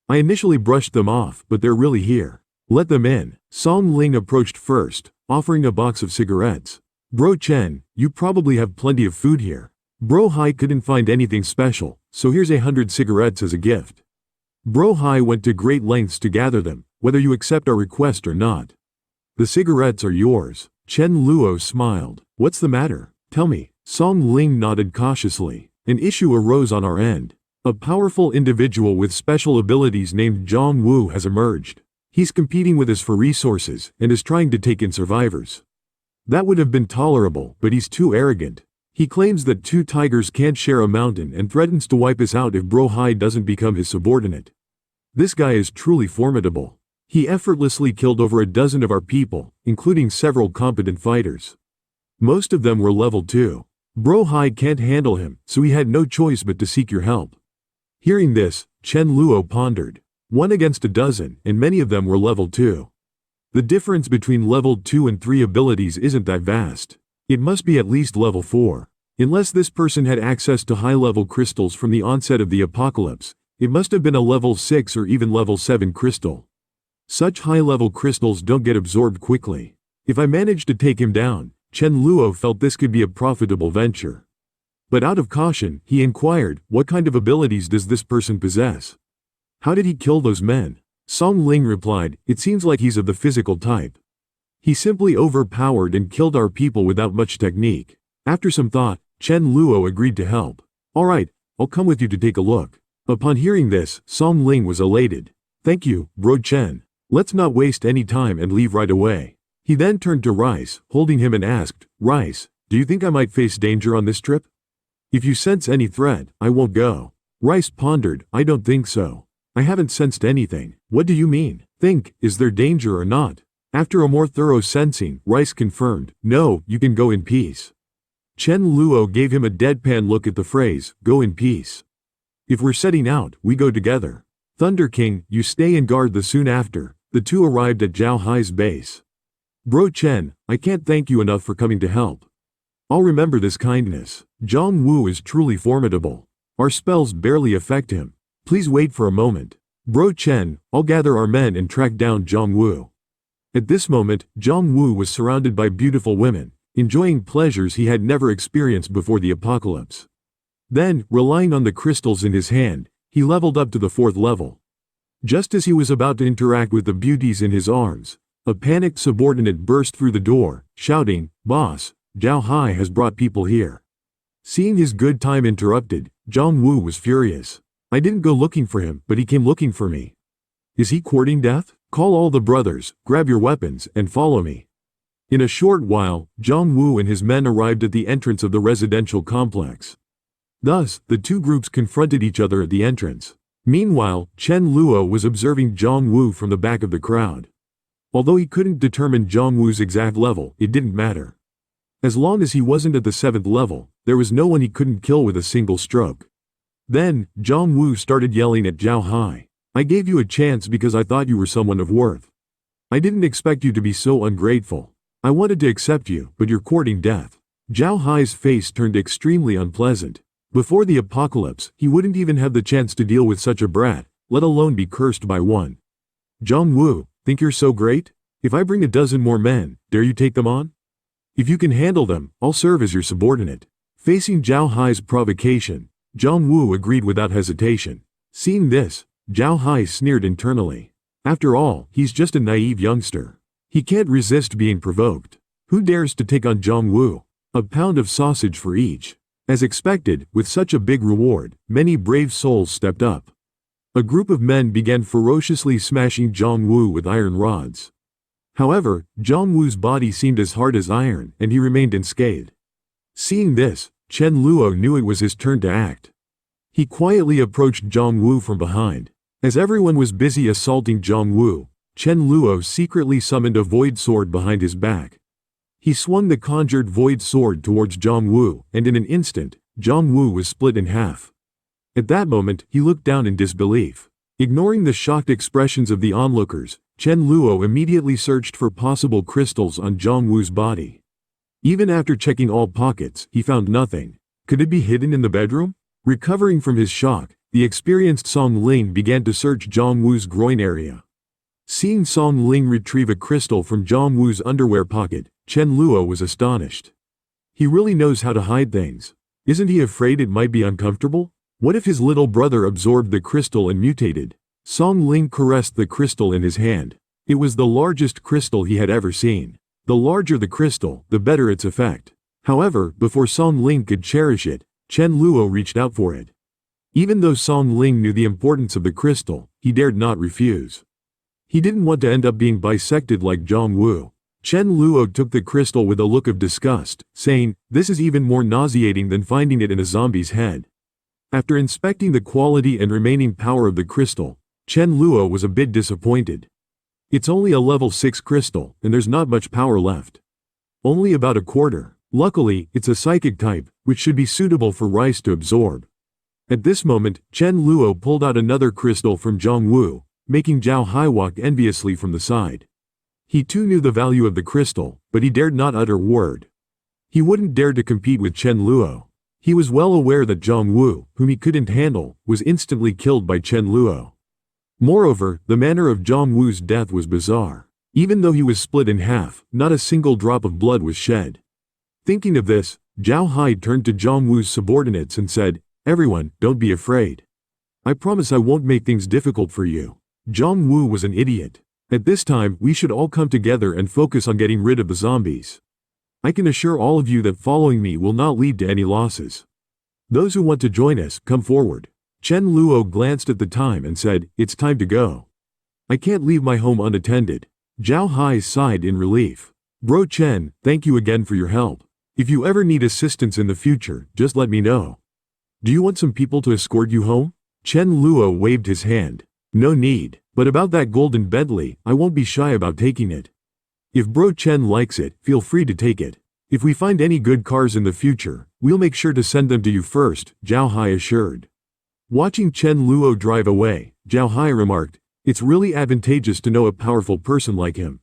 I initially brushed them off, but they're really here. Let them in. Song Ling approached first, offering a box of cigarettes. Bro Chen, you probably have plenty of food here. Bro Hai couldn't find anything special, so here's 100 cigarettes as a gift. Bro Hai went to great lengths to gather them, whether you accept our request or not. The cigarettes are yours. Chen Luo smiled. What's the matter? Tell me. Song Ling nodded cautiously. An issue arose on our end. A powerful individual with special abilities named Zhang Wu has emerged. He's competing with us for resources and is trying to take in survivors. That would have been tolerable, but he's too arrogant. He claims that 2 tigers can't share a mountain and threatens to wipe us out if Bro Hai doesn't become his subordinate. This guy is truly formidable. He effortlessly killed over a dozen of our people, including several competent fighters. Most of them were level 2. Bro Hai can't handle him, so he had no choice but to seek your help. Hearing this, Chen Luo pondered. 1 against a dozen, and many of them were level 2. The difference between level 2 and 3 abilities isn't that vast. It must be at least level 4. Unless this person had access to high-level crystals from the onset of the apocalypse, it must have been a level 6 or even level 7 crystal. Such high-level crystals don't get absorbed quickly. If I managed to take him down, Chen Luo felt this could be a profitable venture. But out of caution, he inquired, what kind of abilities does this person possess? How did he kill those men? Song Ling replied, it seems like he's of the physical type. He simply overpowered and killed our people without much technique. After some thought, Chen Luo agreed to help. Alright, I'll come with you to take a look. Upon hearing this, Song Ling was elated. Thank you, Bro Chen. Let's not waste any time and leave right away. He then turned to Rice, holding him and asked, Rice, do you think I might face danger on this trip? If you sense any threat, I won't go. Rice pondered, I don't think so. I haven't sensed anything. What do you mean? Think, is there danger or not? After a more thorough sensing, Rice confirmed, no, you can go in peace. Chen Luo gave him a deadpan look at the phrase, go in peace. If we're setting out, we go together. Thunder King, you stay and guard the soon after. The 2 arrived at Zhao Hai's base. Bro Chen, I can't thank you enough for coming to help. I'll remember this kindness. Zhang Wu is truly formidable. Our spells barely affect him. Please wait for a moment. Bro Chen, I'll gather our men and track down Zhang Wu. At this moment, Zhang Wu was surrounded by beautiful women, enjoying pleasures he had never experienced before the apocalypse. Then, relying on the crystals in his hand, he leveled up to the 4th level. Just as he was about to interact with the beauties in his arms, a panicked subordinate burst through the door, shouting, "Boss, Zhao Hai has brought people here." Seeing his good time interrupted, Zhang Wu was furious. "I didn't go looking for him, but he came looking for me. Is he courting death? Call all the brothers, grab your weapons, and follow me." In a short while, Zhang Wu and his men arrived at the entrance of the residential complex. Thus, the two groups confronted each other at the entrance. Meanwhile, Chen Luo was observing Zhang Wu from the back of the crowd. Although he couldn't determine Zhang Wu's exact level, it didn't matter. As long as he wasn't at the 7th level, there was no one he couldn't kill with a single stroke. Then, Zhang Wu started yelling at Zhao Hai. "I gave you a chance because I thought you were someone of worth. I didn't expect you to be so ungrateful. I wanted to accept you, but you're courting death." Zhao Hai's face turned extremely unpleasant. Before the apocalypse, he wouldn't even have the chance to deal with such a brat, let alone be cursed by one. "Zhang Wu, think you're so great? If I bring a dozen more men, dare you take them on? If you can handle them, I'll serve as your subordinate." Facing Zhao Hai's provocation, Zhang Wu agreed without hesitation. Seeing this, Zhao Hai sneered internally. After all, he's just a naive youngster. He can't resist being provoked. Who dares to take on Zhang Wu? A pound of sausage for each. As expected, with such a big reward, many brave souls stepped up. A group of men began ferociously smashing Zhang Wu with iron rods. However, Zhang Wu's body seemed as hard as iron, and he remained unscathed. Seeing this, Chen Luo knew it was his turn to act. He quietly approached Zhang Wu from behind. As everyone was busy assaulting Zhang Wu, Chen Luo secretly summoned a void sword behind his back. He swung the conjured void sword towards Zhang Wu, and in an instant, Zhang Wu was split in half. At that moment, he looked down in disbelief. Ignoring the shocked expressions of the onlookers, Chen Luo immediately searched for possible crystals on Zhang Wu's body. Even after checking all pockets, he found nothing. Could it be hidden in the bedroom? Recovering from his shock, the experienced Song Ling began to search Zhang Wu's groin area. Seeing Song Ling retrieve a crystal from Zhang Wu's underwear pocket, Chen Luo was astonished. He really knows how to hide things. Isn't he afraid it might be uncomfortable? What if his little brother absorbed the crystal and mutated? Song Ling caressed the crystal in his hand. It was the largest crystal he had ever seen. The larger the crystal, the better its effect. However, before Song Ling could cherish it, Chen Luo reached out for it. Even though Song Ling knew the importance of the crystal, he dared not refuse. He didn't want to end up being bisected like Zhang Wu. Chen Luo took the crystal with a look of disgust, saying, "This is even more nauseating than finding it in a zombie's head." After inspecting the quality and remaining power of the crystal, Chen Luo was a bit disappointed. It's only a level 6 crystal, and there's not much power left. Only about a quarter. Luckily, it's a psychic type, which should be suitable for rice to absorb. At this moment, Chen Luo pulled out another crystal from Zhang Wu, making Zhao Hai walk enviously from the side. He too knew the value of the crystal, but he dared not utter a word. He wouldn't dare to compete with Chen Luo. He was well aware that Zhang Wu, whom he couldn't handle, was instantly killed by Chen Luo. Moreover, the manner of Zhang Wu's death was bizarre. Even though he was split in half, not a single drop of blood was shed. Thinking of this, Zhao Hai turned to Zhang Wu's subordinates and said, "Everyone, don't be afraid. I promise I won't make things difficult for you." Zhang Wu was an idiot. At this time, we should all come together and focus on getting rid of the zombies. I can assure all of you that following me will not lead to any losses. Those who want to join us, come forward. Chen Luo glanced at the time and said, "It's time to go. I can't leave my home unattended." Zhao Hai sighed in relief. "Bro Chen, thank you again for your help. If you ever need assistance in the future, just let me know. Do you want some people to escort you home?" Chen Luo waved his hand. "No need, but about that golden Bentley, I won't be shy about taking it. If Bro Chen likes it, feel free to take it. If we find any good cars in the future, we'll make sure to send them to you first," Zhao Hai assured. Watching Chen Luo drive away, Zhao Hai remarked, "It's really advantageous to know a powerful person like him.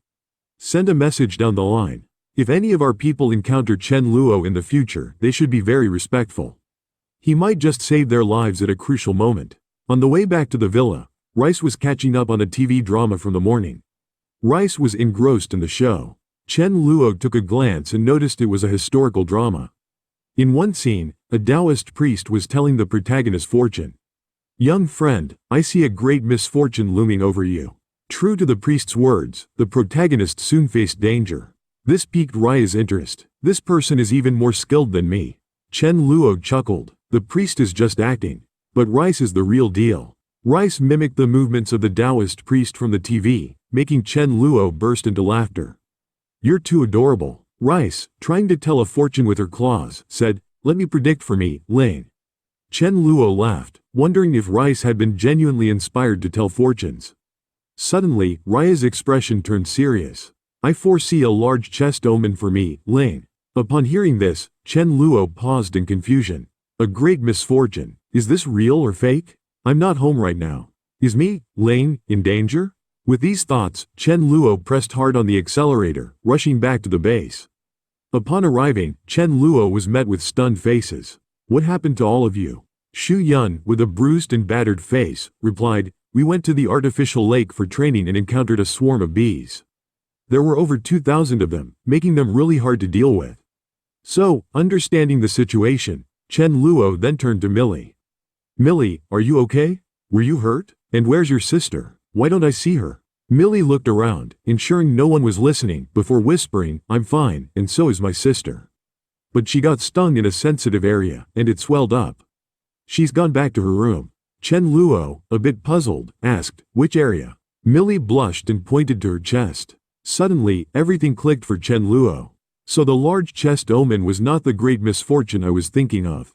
Send a message down the line. If any of our people encounter Chen Luo in the future, they should be very respectful. He might just save their lives at a crucial moment." On the way back to the villa, Rice was catching up on a TV drama from the morning. Rice was engrossed in the show. Chen Luo took a glance and noticed it was a historical drama. In one scene, a Taoist priest was telling the protagonist's fortune. Young friend, I see a great misfortune looming over you. True to the priest's words, the protagonist soon faced danger. This piqued Raya's interest. This person is even more skilled than me. Chen Luo chuckled. The priest is just acting. But Rice is the real deal. Rice mimicked the movements of the Taoist priest from the TV, making Chen Luo burst into laughter. You're too adorable. Rice, trying to tell a fortune with her claws, said, let me predict for me, Ling. Chen Luo laughed, wondering if Rice had been genuinely inspired to tell fortunes. Suddenly, Raya's expression turned serious. I foresee a large chest omen for me, Ling. Upon hearing this, Chen Luo paused in confusion. A great misfortune. Is this real or fake? I'm not home right now. Is me, Ling, in danger? With these thoughts, Chen Luo pressed hard on the accelerator, rushing back to the base. Upon arriving, Chen Luo was met with stunned faces. What happened to all of you? Xu Yun, with a bruised and battered face, replied, we went to the artificial lake for training and encountered a swarm of bees. There were over 2,000 of them, making them really hard to deal with. So, understanding the situation, Chen Luo then turned to Millie. Millie, are you okay? Were you hurt? And where's your sister? Why don't I see her? Millie looked around, ensuring no one was listening, before whispering, I'm fine, and so is my sister. But she got stung in a sensitive area, and it swelled up. She's gone back to her room. Chen Luo, a bit puzzled, asked, which area? Millie blushed and pointed to her chest. Suddenly, everything clicked for Chen Luo. So the large chest omen was not the great misfortune I was thinking of.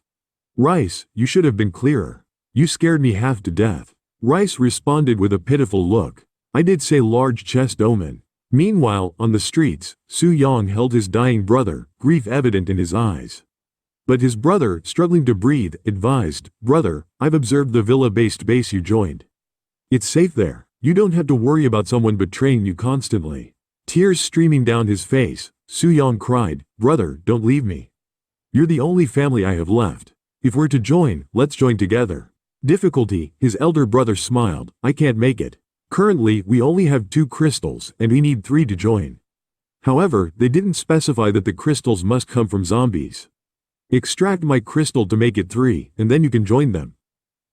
Rice, you should have been clearer. You scared me half to death. Rice responded with a pitiful look. I did say large chest omen. Meanwhile, on the streets, Su Yang held his dying brother, grief evident in his eyes. But his brother, struggling to breathe, advised, brother, I've observed the villa-based base you joined. It's safe there. You don't have to worry about someone betraying you constantly. Tears streaming down his face, Su Yang cried, brother, don't leave me. You're the only family I have left. If we're to join, let's join together. Difficulty, his elder brother smiled, I can't make it. Currently, we only have 2 crystals, and we need 3 to join. However, they didn't specify that the crystals must come from zombies. Extract my crystal to make it 3, and then you can join them.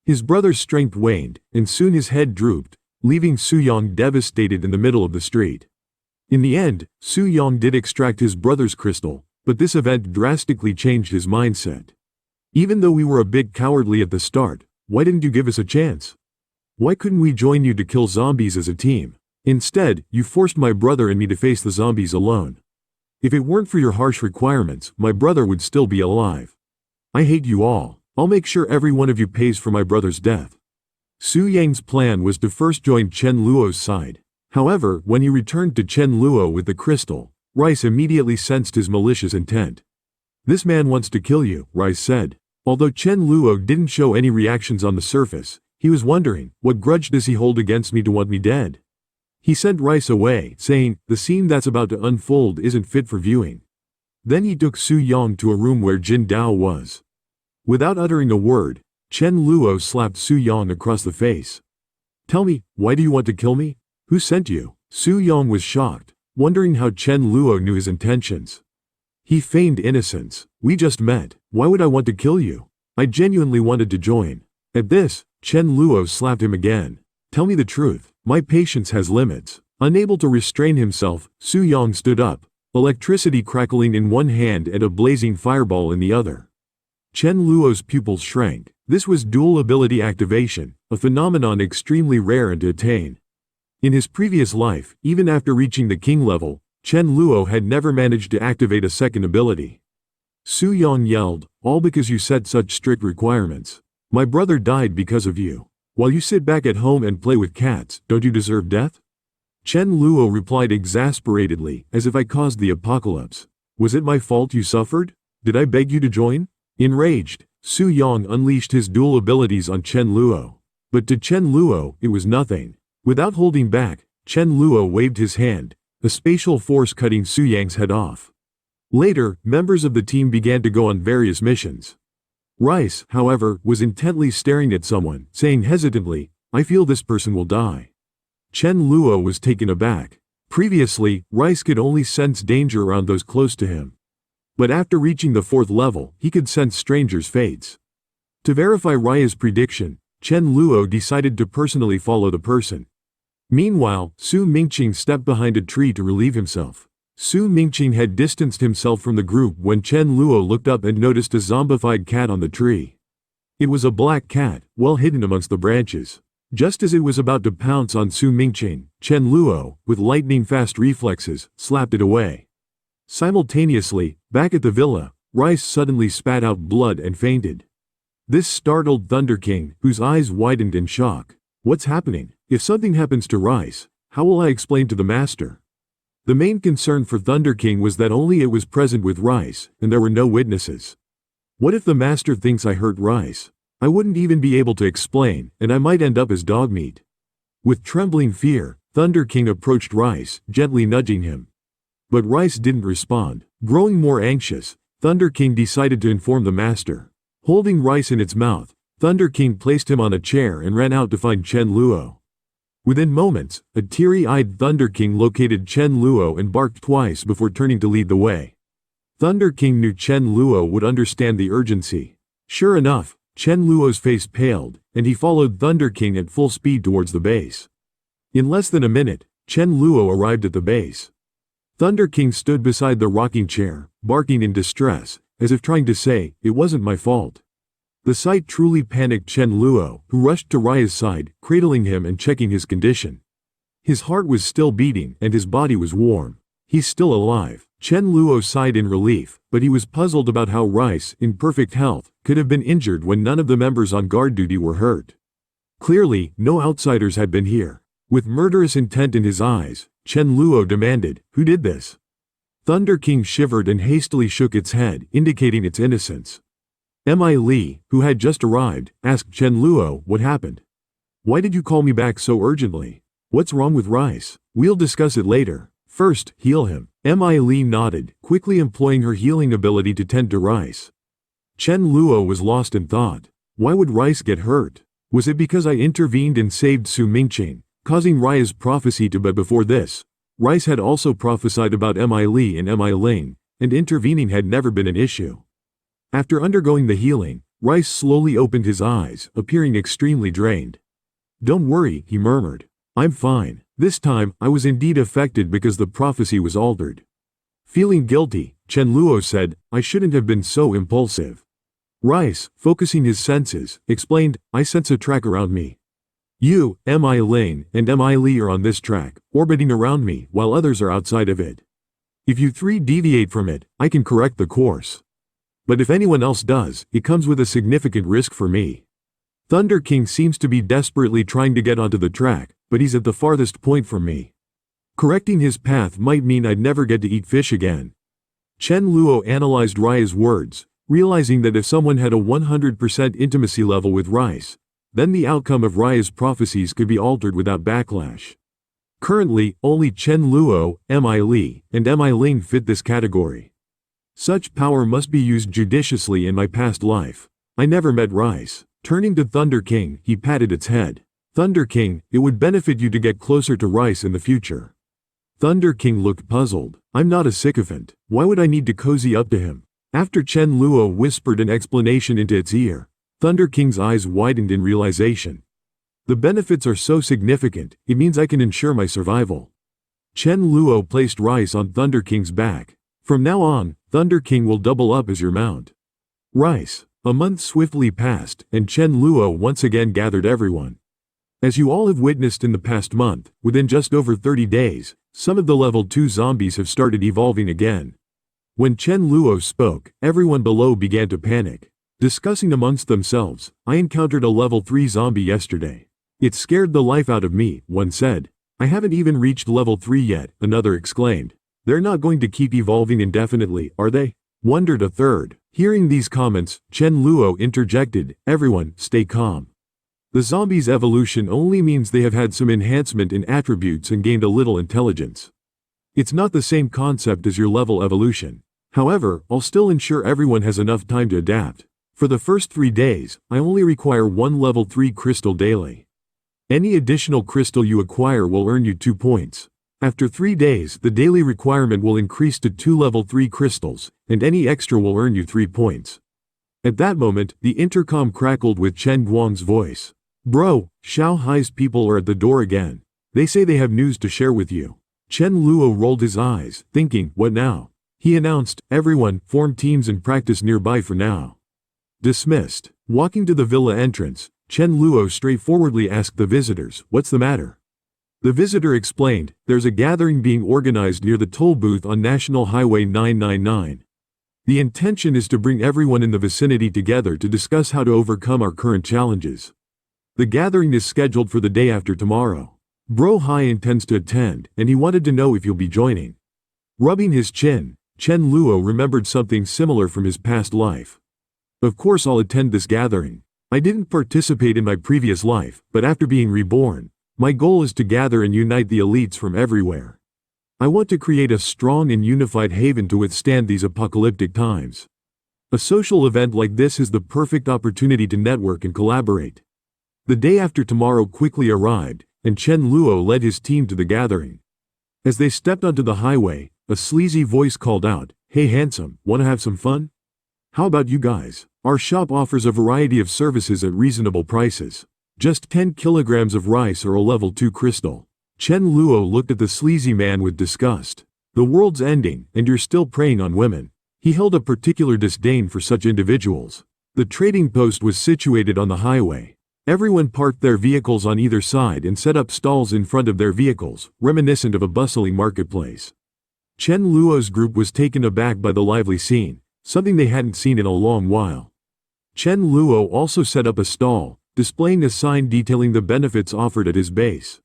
His brother's strength waned, and soon his head drooped, leaving Su Yang devastated in the middle of the street. In the end, Su Yang did extract his brother's crystal, but this event drastically changed his mindset. Even though we were a bit cowardly at the start, why didn't you give us a chance? Why couldn't we join you to kill zombies as a team? Instead, you forced my brother and me to face the zombies alone. If it weren't for your harsh requirements, my brother would still be alive. I hate you all. I'll make sure every one of you pays for my brother's death. Su Yang's plan was to first join Chen Luo's side. However, when he returned to Chen Luo with the crystal, Rice immediately sensed his malicious intent. This man wants to kill you, Rice said. Although Chen Luo didn't show any reactions on the surface, he was wondering, what grudge does he hold against me to want me dead? He sent Rice away, saying, the scene that's about to unfold isn't fit for viewing. Then he took Su Yang to a room where Jin Dao was. Without uttering a word, Chen Luo slapped Su Yang across the face. Tell me, why do you want to kill me? Who sent you? Su Yang was shocked, wondering how Chen Luo knew his intentions. He feigned innocence. We just met. Why would I want to kill you? I genuinely wanted to join. At this, Chen Luo slapped him again. Tell me the truth. My patience has limits. Unable to restrain himself, Su Yang stood up, electricity crackling in one hand and a blazing fireball in the other. Chen Luo's pupils shrank. This was dual ability activation, a phenomenon extremely rare and to attain. In his previous life, even after reaching the king level, Chen Luo had never managed to activate a second ability. Su Yang yelled, all because you set such strict requirements. My brother died because of you. While you sit back at home and play with cats, don't you deserve death? Chen Luo replied exasperatedly, as if I caused the apocalypse. Was it my fault you suffered? Did I beg you to join? Enraged, Su Yang unleashed his dual abilities on Chen Luo. But to Chen Luo, it was nothing. Without holding back, Chen Luo waved his hand, a spatial force cutting Su Yang's head off. Later, members of the team began to go on various missions. Rice, however, was intently staring at someone, saying hesitantly, I feel this person will die. Chen Luo was taken aback. Previously, Rice could only sense danger around those close to him. But after reaching the 4th level, he could sense strangers' fates. To verify Raya's prediction, Chen Luo decided to personally follow the person. Meanwhile, Su Mingqing stepped behind a tree to relieve himself. Su Mingqing had distanced himself from the group when Chen Luo looked up and noticed a zombified cat on the tree. It was a black cat, well hidden amongst the branches. Just as it was about to pounce on Su Mingqing, Chen Luo, with lightning-fast reflexes, slapped it away. Simultaneously, back at the villa, Rice suddenly spat out blood and fainted. This startled Thunder King, whose eyes widened in shock. What's happening? If something happens to Rice, how will I explain to the master? The main concern for Thunder King was that only it was present with Rice, and there were no witnesses. What if the master thinks I hurt Rice? I wouldn't even be able to explain, and I might end up as dog meat. With trembling fear, Thunder King approached Rice, gently nudging him. But Rice didn't respond. Growing more anxious, Thunder King decided to inform the master. Holding Rice in its mouth, Thunder King placed him on a chair and ran out to find Chen Luo. Within moments, a teary-eyed Thunder King located Chen Luo and barked twice before turning to lead the way. Thunder King knew Chen Luo would understand the urgency. Sure enough, Chen Luo's face paled, and he followed Thunder King at full speed towards the base. In less than a minute, Chen Luo arrived at the base. Thunder King stood beside the rocking chair, barking in distress, as if trying to say, "It wasn't my fault." The sight truly panicked Chen Luo, who rushed to Raya's side, cradling him and checking his condition. His heart was still beating and his body was warm. He's still alive. Chen Luo sighed in relief, but he was puzzled about how Rice, in perfect health, could have been injured when none of the members on guard duty were hurt. Clearly, no outsiders had been here. With murderous intent in his eyes, Chen Luo demanded, "Who did this?" Thunder King shivered and hastily shook its head, indicating its innocence. M.I. Li, who had just arrived, asked Chen Luo what happened. "Why did you call me back so urgently? What's wrong with Rice? We'll discuss it later. First, heal him." M.I. Li nodded, quickly employing her healing ability to tend to Rice. Chen Luo was lost in thought. Why would Rice get hurt? Was it because I intervened and saved Su Mingqing, causing Raya's prophecy to? But before this, Rice had also prophesied about M.I. Li and M.I. Ling, and intervening had never been an issue. After undergoing the healing, Rice slowly opened his eyes, appearing extremely drained. "Don't worry," he murmured. "I'm fine. This time, I was indeed affected because the prophecy was altered." Feeling guilty, Chen Luo said, "I shouldn't have been so impulsive." Rice, focusing his senses, explained, "I sense a track around me. You, M.I. Ling, and M.I. Li are on this track, orbiting around me, while others are outside of it. If you three deviate from it, I can correct the course. But if anyone else does, it comes with a significant risk for me." Thunder King seems to be desperately trying to get onto the track, but he's at the farthest point from me. Correcting his path might mean I'd never get to eat fish again. Chen Luo analyzed Raya's words, realizing that if someone had a 100% intimacy level with Rice, then the outcome of Raya's prophecies could be altered without backlash. Currently, only Chen Luo, M.I. Li, and M.I. Ling fit this category. Such power must be used judiciously in my past life. I never met Rice. Turning to Thunder King, he patted its head. "Thunder King, it would benefit you to get closer to Rice in the future." Thunder King looked puzzled. "I'm not a sycophant. Why would I need to cozy up to him?" After Chen Luo whispered an explanation into its ear, Thunder King's eyes widened in realization. "The benefits are so significant, it means I can ensure my survival." Chen Luo placed Rice on Thunder King's back. "From now on, Thunder King will double up as your mount." Rice. A month swiftly passed, and Chen Luo once again gathered everyone. As you all have witnessed in the past month, within just over 30 days, some of the level 2 zombies have started evolving again. When Chen Luo spoke, everyone below began to panic. Discussing amongst themselves, "I encountered a level 3 zombie yesterday. It scared the life out of me," one said. "I haven't even reached level 3 yet," another exclaimed. "They're not going to keep evolving indefinitely, are they?" wondered a third. Hearing these comments, Chen Luo interjected, "Everyone, stay calm. The zombies' evolution only means they have had some enhancement in attributes and gained a little intelligence. It's not the same concept as your level evolution. However, I'll still ensure everyone has enough time to adapt. For the first 3 days, I only require 1 level 3 crystal daily. Any additional crystal you acquire will earn you 2 points. After 3 days, the daily requirement will increase to 2 level 3 crystals, and any extra will earn you 3 points." At that moment, the intercom crackled with Chen Guang's voice. Bro, Xiao Hai's people are at the door again. They say they have news to share with you. Chen Luo rolled his eyes, thinking, what now? He announced, everyone, form teams and practice nearby for now. Dismissed. Walking to the villa entrance, Chen Luo straightforwardly asked the visitors, what's the matter? The visitor explained, there's a gathering being organized near the toll booth on National Highway 999. The intention is to bring everyone in the vicinity together to discuss how to overcome our current challenges. The gathering is scheduled for the day after tomorrow. Bro Hai intends to attend, and he wanted to know if you'll be joining. Rubbing his chin, Chen Luo remembered something similar from his past life. Of course I'll attend this gathering. I didn't participate in my previous life, but after being reborn, my goal is to gather and unite the elites from everywhere. I want to create a strong and unified haven to withstand these apocalyptic times. A social event like this is the perfect opportunity to network and collaborate. The day after tomorrow quickly arrived, and Chen Luo led his team to the gathering. As they stepped onto the highway, a sleazy voice called out, hey handsome, wanna have some fun? How about you guys? Our shop offers a variety of services at reasonable prices. Just 10 kilograms of rice or a level 2 crystal. Chen Luo looked at the sleazy man with disgust. The world's ending, and you're still preying on women. He held a particular disdain for such individuals. The trading post was situated on the highway. Everyone parked their vehicles on either side and set up stalls in front of their vehicles, reminiscent of a bustling marketplace. Chen Luo's group was taken aback by the lively scene, something they hadn't seen in a long while. Chen Luo also set up a stall, displaying a sign detailing the benefits offered at his base.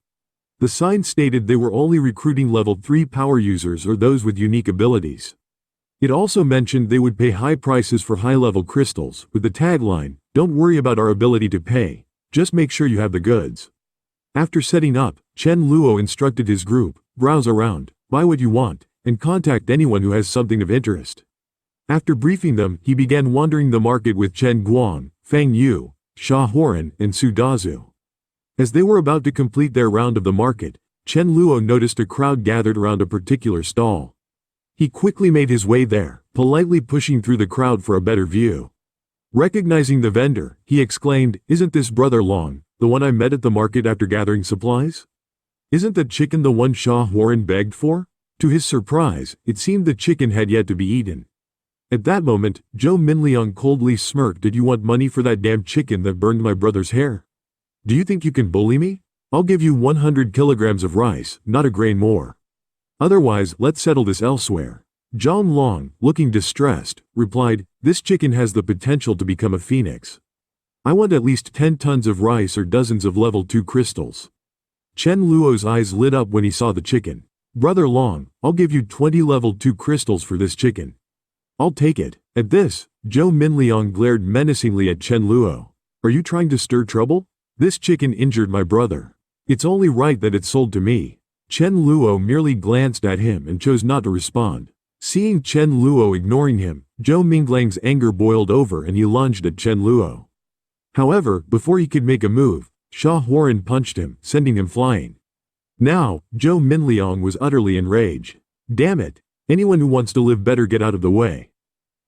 The sign stated they were only recruiting level 3 power users or those with unique abilities. It also mentioned they would pay high prices for high-level crystals, with the tagline, don't worry about our ability to pay. Just make sure you have the goods. After setting up, Chen Luo instructed his group, browse around, buy what you want, and contact anyone who has something of interest. After briefing them, he began wandering the market with Chen Guang, Feng Yu, Sha Horan, and Su Dazu. As they were about to complete their round of the market, Chen Luo noticed a crowd gathered around a particular stall. He quickly made his way there, politely pushing through the crowd for a better view. Recognizing the vendor, he exclaimed, isn't this Brother Long, the one I met at the market after gathering supplies? Isn't that chicken the one Sha Horan begged for? To his surprise, it seemed the chicken had yet to be eaten. At that moment, Zhou Minliang coldly smirked, did you want money for that damn chicken that burned my brother's hair? Do you think you can bully me? I'll give you 100 kilograms of rice, not a grain more. Otherwise, let's settle this elsewhere. Zhang Long, looking distressed, replied, this chicken has the potential to become a phoenix. I want at least 10 tons of rice or dozens of level 2 crystals. Chen Luo's eyes lit up when he saw the chicken. Brother Long, I'll give you 20 level 2 crystals for this chicken. I'll take it. At this, Zhou Minliang glared menacingly at Chen Luo. Are you trying to stir trouble? This chicken injured my brother. It's only right that it's sold to me. Chen Luo merely glanced at him and chose not to respond. Seeing Chen Luo ignoring him, Zhou Mingliang's anger boiled over and he lunged at Chen Luo. However, before he could make a move, Sha Horan punched him, sending him flying. Now, Zhou Minliang was utterly enraged. Damn it! Anyone who wants to live better get out of the way.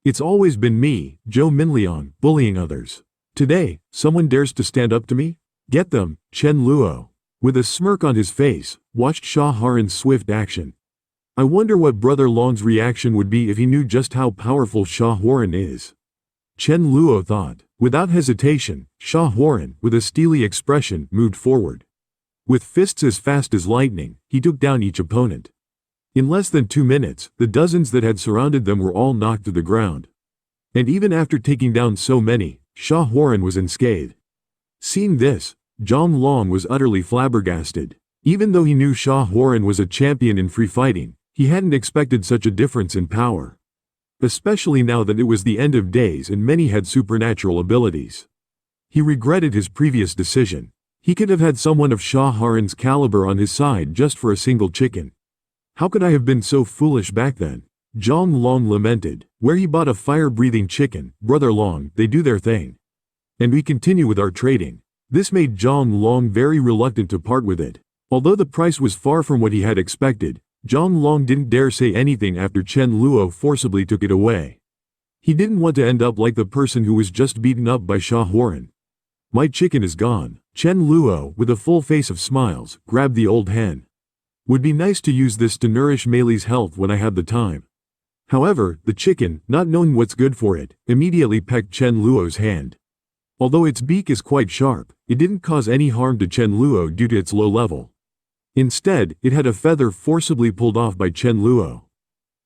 It's always been me, Zhou Minliang, bullying others. Today, someone dares to stand up to me? Get them, Chen Luo. With a smirk on his face, watched Sha Horan's swift action. I wonder what Brother Long's reaction would be if he knew just how powerful Sha Horan is. Chen Luo thought. Without hesitation, Sha Horan, with a steely expression, moved forward. With fists as fast as lightning, he took down each opponent. In less than 2 minutes, the dozens that had surrounded them were all knocked to the ground. And even after taking down so many, Sha Horan was unscathed. Seeing this, Zhang Long was utterly flabbergasted. Even though he knew Sha Horan was a champion in free fighting, he hadn't expected such a difference in power. Especially now that it was the end of days and many had supernatural abilities. He regretted his previous decision. He could have had someone of Sha Horan's caliber on his side just for a single chicken. How could I have been so foolish back then? Zhang Long lamented. Where he bought a fire-breathing chicken, Brother Long, they do their thing. And we continue with our trading. This made Zhang Long very reluctant to part with it. Although the price was far from what he had expected, Zhang Long didn't dare say anything after Chen Luo forcibly took it away. He didn't want to end up like the person who was just beaten up by Sha Horan. My chicken is gone. Chen Luo, with a full face of smiles, grabbed the old hen. Would be nice to use this to nourish Meili's health when I have the time. However, the chicken, not knowing what's good for it, immediately pecked Chen Luo's hand. Although its beak is quite sharp, it didn't cause any harm to Chen Luo due to its low level. Instead, it had a feather forcibly pulled off by Chen Luo.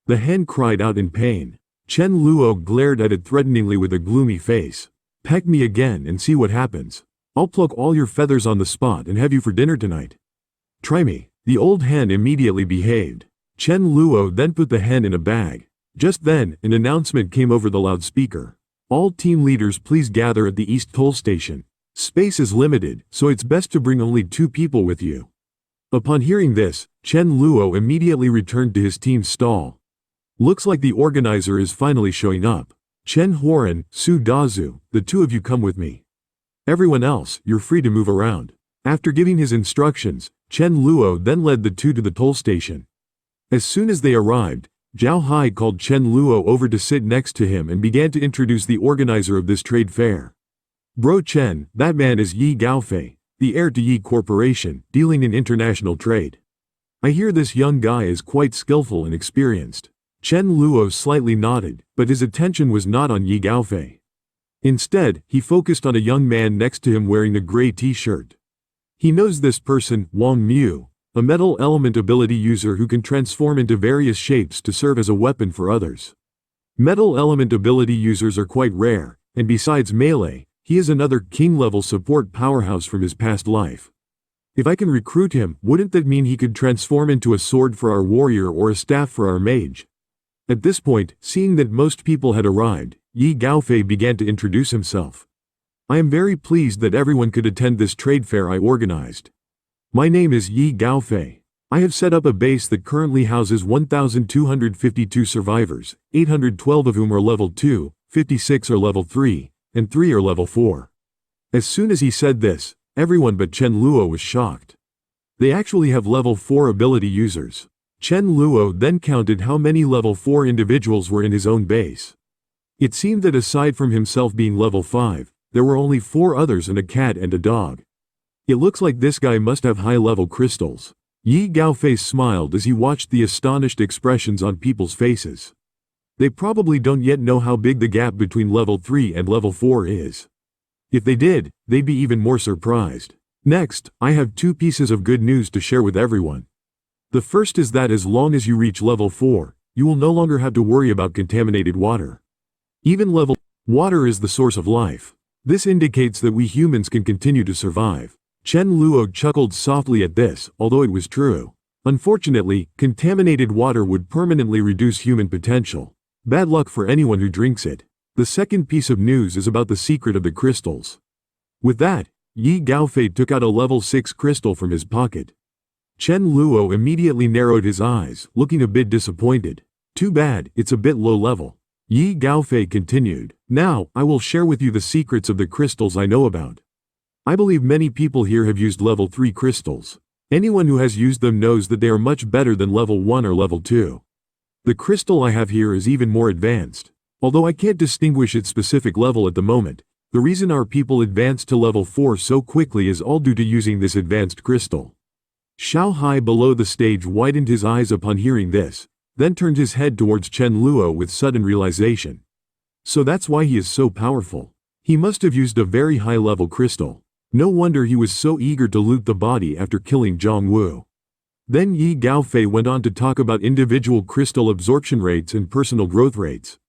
The hen cried out in pain. Chen Luo glared at it threateningly with a gloomy face. Peck me again and see what happens. I'll pluck all your feathers on the spot and have you for dinner tonight. Try me. The old hen immediately behaved. Chen Luo then put the hen in a bag. Just then, an announcement came over the loudspeaker. All team leaders please gather at the East Toll Station. Space is limited, so it's best to bring only 2 people with you. Upon hearing this, Chen Luo immediately returned to his team's stall. Looks like the organizer is finally showing up. Chen Huoran, Su Dazu, the 2 of you come with me. Everyone else, you're free to move around. After giving his instructions, Chen Luo then led the 2 to the toll station. As soon as they arrived, Zhao Hai called Chen Luo over to sit next to him and began to introduce the organizer of this trade fair. Bro Chen, that man is Yi Gaofei, the heir to Yi Corporation, dealing in international trade. I hear this young guy is quite skillful and experienced. Chen Luo slightly nodded, but his attention was not on Yi Gaofei. Instead, he focused on a young man next to him wearing a gray t-shirt. He knows this person, Wang Mu, a metal element ability user who can transform into various shapes to serve as a weapon for others. Metal element ability users are quite rare, and besides melee, he is another king-level support powerhouse from his past life. If I can recruit him, wouldn't that mean he could transform into a sword for our warrior or a staff for our mage? At this point, seeing that most people had arrived, Yi Gaofei began to introduce himself. I am very pleased that everyone could attend this trade fair I organized. My name is Yi Gaofei. I have set up a base that currently houses 1,252 survivors, 812 of whom are level 2, 56 are level 3, and 3 are level 4. As soon as he said this, everyone but Chen Luo was shocked. They actually have level 4 ability users. Chen Luo then counted how many level 4 individuals were in his own base. It seemed that aside from himself being level 5, there were only 4 others and a cat and a dog. It looks like this guy must have high-level crystals. Yi Gaofei smiled as he watched the astonished expressions on people's faces. They probably don't yet know how big the gap between level 3 and level 4 is. If they did, they'd be even more surprised. Next, I have 2 pieces of good news to share with everyone. The first is that as long as you reach level 4, you will no longer have to worry about contaminated water. Even level water is the source of life. This indicates that we humans can continue to survive. Chen Luo chuckled softly at this, although it was true. Unfortunately, contaminated water would permanently reduce human potential. Bad luck for anyone who drinks it. The second piece of news is about the secret of the crystals. With that, Yi Gaofei took out a level 6 crystal from his pocket. Chen Luo immediately narrowed his eyes, looking a bit disappointed. Too bad, it's a bit low level. Yi Gaofei continued. Now, I will share with you the secrets of the crystals I know about. I believe many people here have used level 3 crystals. Anyone who has used them knows that they are much better than level 1 or level 2. The crystal I have here is even more advanced. Although I can't distinguish its specific level at the moment, the reason our people advanced to level 4 so quickly is all due to using this advanced crystal. Xiao Hai below the stage widened his eyes upon hearing this, then turned his head towards Chen Luo with sudden realization. So that's why he is so powerful. He must have used a very high-level crystal. No wonder he was so eager to loot the body after killing Zhang Wu. Then Yi Gaofei went on to talk about individual crystal absorption rates and personal growth rates.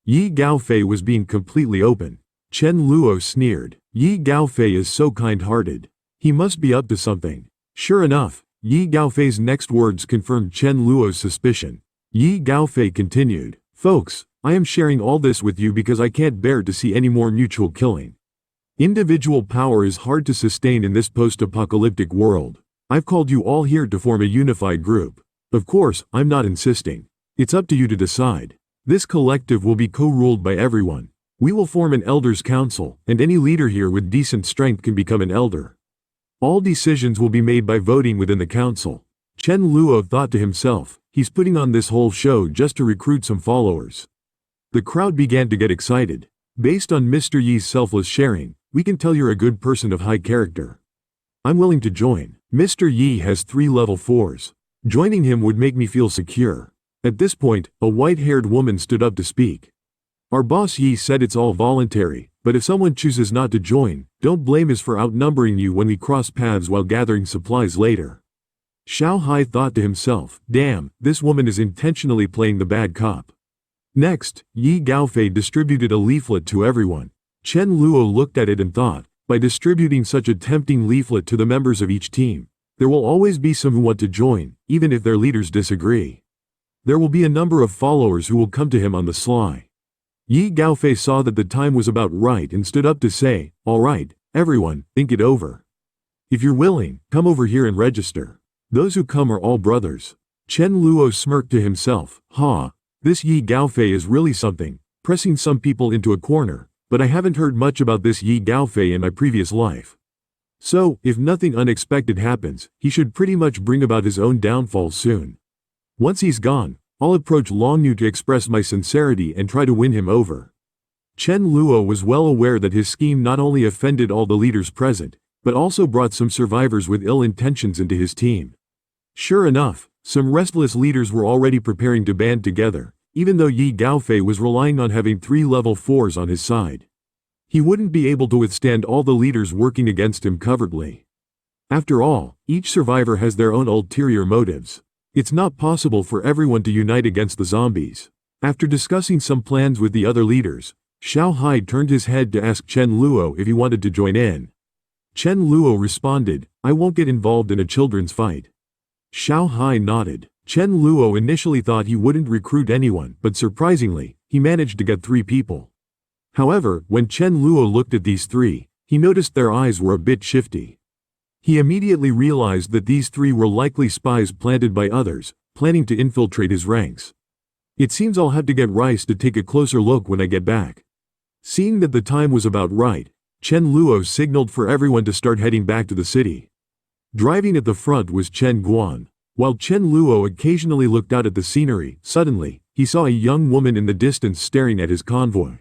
Yi Gaofei was being completely open. Chen Luo sneered. Yi Gaofei is so kind-hearted. He must be up to something. Sure enough, Yi Gaofei's next words confirmed Chen Luo's suspicion. Yi Gaofei continued. Folks, I am sharing all this with you because I can't bear to see any more mutual killing. Individual power is hard to sustain in this post-apocalyptic world. I've called you all here to form a unified group. Of course, I'm not insisting. It's up to you to decide. This collective will be co-ruled by everyone. We will form an elders' council, and any leader here with decent strength can become an elder. All decisions will be made by voting within the council. Chen Luo thought to himself, he's putting on this whole show just to recruit some followers. The crowd began to get excited. Based on Mr. Yi's selfless sharing, We can tell you're a good person of high character. I'm willing to join. Mr. Yi has 3 level 4s. Joining him would make me feel secure. At this point, a white-haired woman stood up to speak. Our boss Yi said it's all voluntary, but if someone chooses not to join, don't blame us for outnumbering you when we cross paths while gathering supplies later. Xiao Hai thought to himself, damn, this woman is intentionally playing the bad cop. Next, Yi Gaofei distributed a leaflet to everyone. Chen Luo looked at it and thought, by distributing such a tempting leaflet to the members of each team, there will always be some who want to join, even if their leaders disagree. There will be a number of followers who will come to him on the sly. Yi Gaofei saw that the time was about right and stood up to say, all right, everyone, think it over. If you're willing, come over here and register. Those who come are all brothers. Chen Luo smirked to himself, this Yi Gaofei is really something, pressing some people into a corner, but I haven't heard much about this Yi Gaofei in my previous life. So, if nothing unexpected happens, he should pretty much bring about his own downfall soon. Once he's gone, I'll approach Long Yu to express my sincerity and try to win him over. Chen Luo was well aware that his scheme not only offended all the leaders present, but also brought some survivors with ill intentions into his team. Sure enough, some restless leaders were already preparing to band together, even though Yi Gaofei was relying on having 3 level 4s on his side. He wouldn't be able to withstand all the leaders working against him covertly. After all, each survivor has their own ulterior motives. It's not possible for everyone to unite against the zombies. After discussing some plans with the other leaders, Xiao Hai turned his head to ask Chen Luo if he wanted to join in. Chen Luo responded, I won't get involved in a children's fight. Xiao Hai nodded. Chen Luo initially thought he wouldn't recruit anyone, but surprisingly, he managed to get 3 people. However, when Chen Luo looked at these 3, he noticed their eyes were a bit shifty. He immediately realized that these 3 were likely spies planted by others, planning to infiltrate his ranks. It seems I'll have to get Rice to take a closer look when I get back. Seeing that the time was about right, Chen Luo signaled for everyone to start heading back to the city. Driving at the front was Chen Guan. While Chen Luo occasionally looked out at the scenery, suddenly, he saw a young woman in the distance staring at his convoy.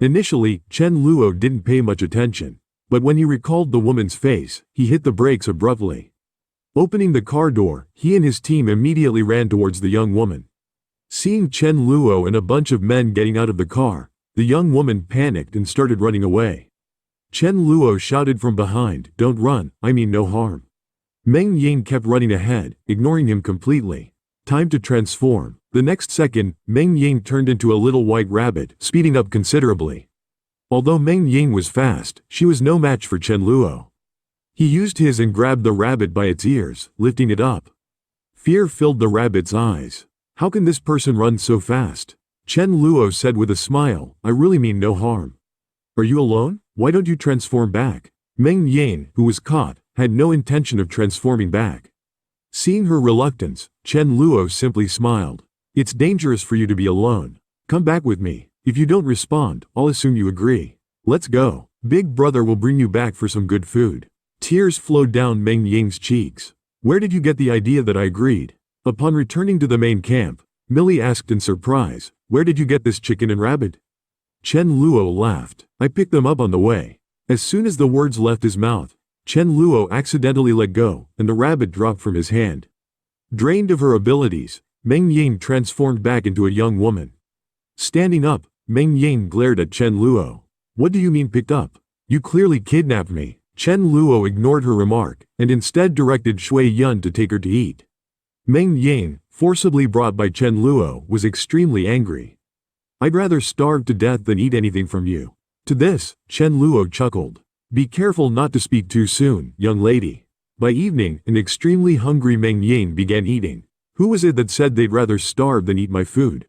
Initially, Chen Luo didn't pay much attention. But when he recalled the woman's face, he hit the brakes abruptly. Opening the car door, he and his team immediately ran towards the young woman. Seeing Chen Luo and a bunch of men getting out of the car, the young woman panicked and started running away. Chen Luo shouted from behind, don't run, I mean no harm. Meng Ying kept running ahead, ignoring him completely. Time to transform. The next second, Meng Ying turned into a little white rabbit, speeding up considerably. Although Meng Ying was fast, she was no match for Chen Luo. He used his and grabbed the rabbit by its ears, lifting it up. Fear filled the rabbit's eyes. How can this person run so fast? Chen Luo said with a smile, I really mean no harm. Are you alone? Why don't you transform back? Meng Ying, who was caught, had no intention of transforming back. Seeing her reluctance, Chen Luo simply smiled. It's dangerous for you to be alone. Come back with me. If you don't respond, I'll assume you agree. Let's go. Big brother will bring you back for some good food. Tears flowed down Meng Ying's cheeks. Where did you get the idea that I agreed? Upon returning to the main camp, Millie asked in surprise, where did you get this chicken and rabbit? Chen Luo laughed. I picked them up on the way. As soon as the words left his mouth, Chen Luo accidentally let go, and the rabbit dropped from his hand. Drained of her abilities, Meng Ying transformed back into a young woman. Standing up, Meng Ying glared at Chen Luo. What do you mean picked up? You clearly kidnapped me. Chen Luo ignored her remark, and instead directed Shui Yun to take her to eat. Meng Ying, forcibly brought by Chen Luo, was extremely angry. I'd rather starve to death than eat anything from you. To this, Chen Luo chuckled. Be careful not to speak too soon, young lady. By evening, an extremely hungry Meng Ying began eating. Who was it that said they'd rather starve than eat my food?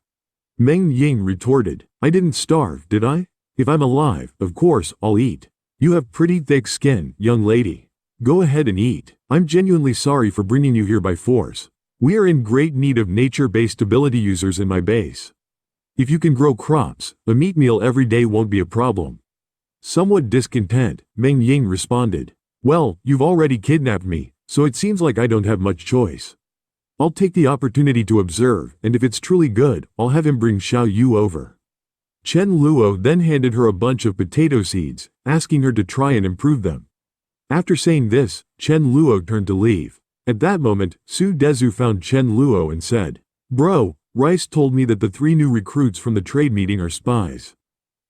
Meng Ying retorted, I didn't starve, did I? If I'm alive, of course, I'll eat. You have pretty thick skin, young lady. Go ahead and eat. I'm genuinely sorry for bringing you here by force. We are in great need of nature-based ability users in my base. If you can grow crops, a meat meal every day won't be a problem. Somewhat discontent, Meng Ying responded. Well, you've already kidnapped me, so it seems like I don't have much choice. I'll take the opportunity to observe, and if it's truly good, I'll have him bring Xiao Yu over. Chen Luo then handed her a bunch of potato seeds, asking her to try and improve them. After saying this, Chen Luo turned to leave. At that moment, Su Dezu found Chen Luo and said, "Bro, Rice told me that the 3 new recruits from the trade meeting are spies.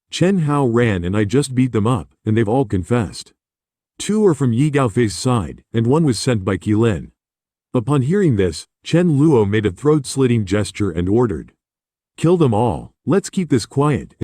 Chen Hao ran and I just beat them up, and they've all confessed. 2 are from Yi Gaofei's side, and 1 was sent by Qilin." Upon hearing this, Chen Luo made a throat-slitting gesture and ordered, "Kill them all, let's keep this quiet."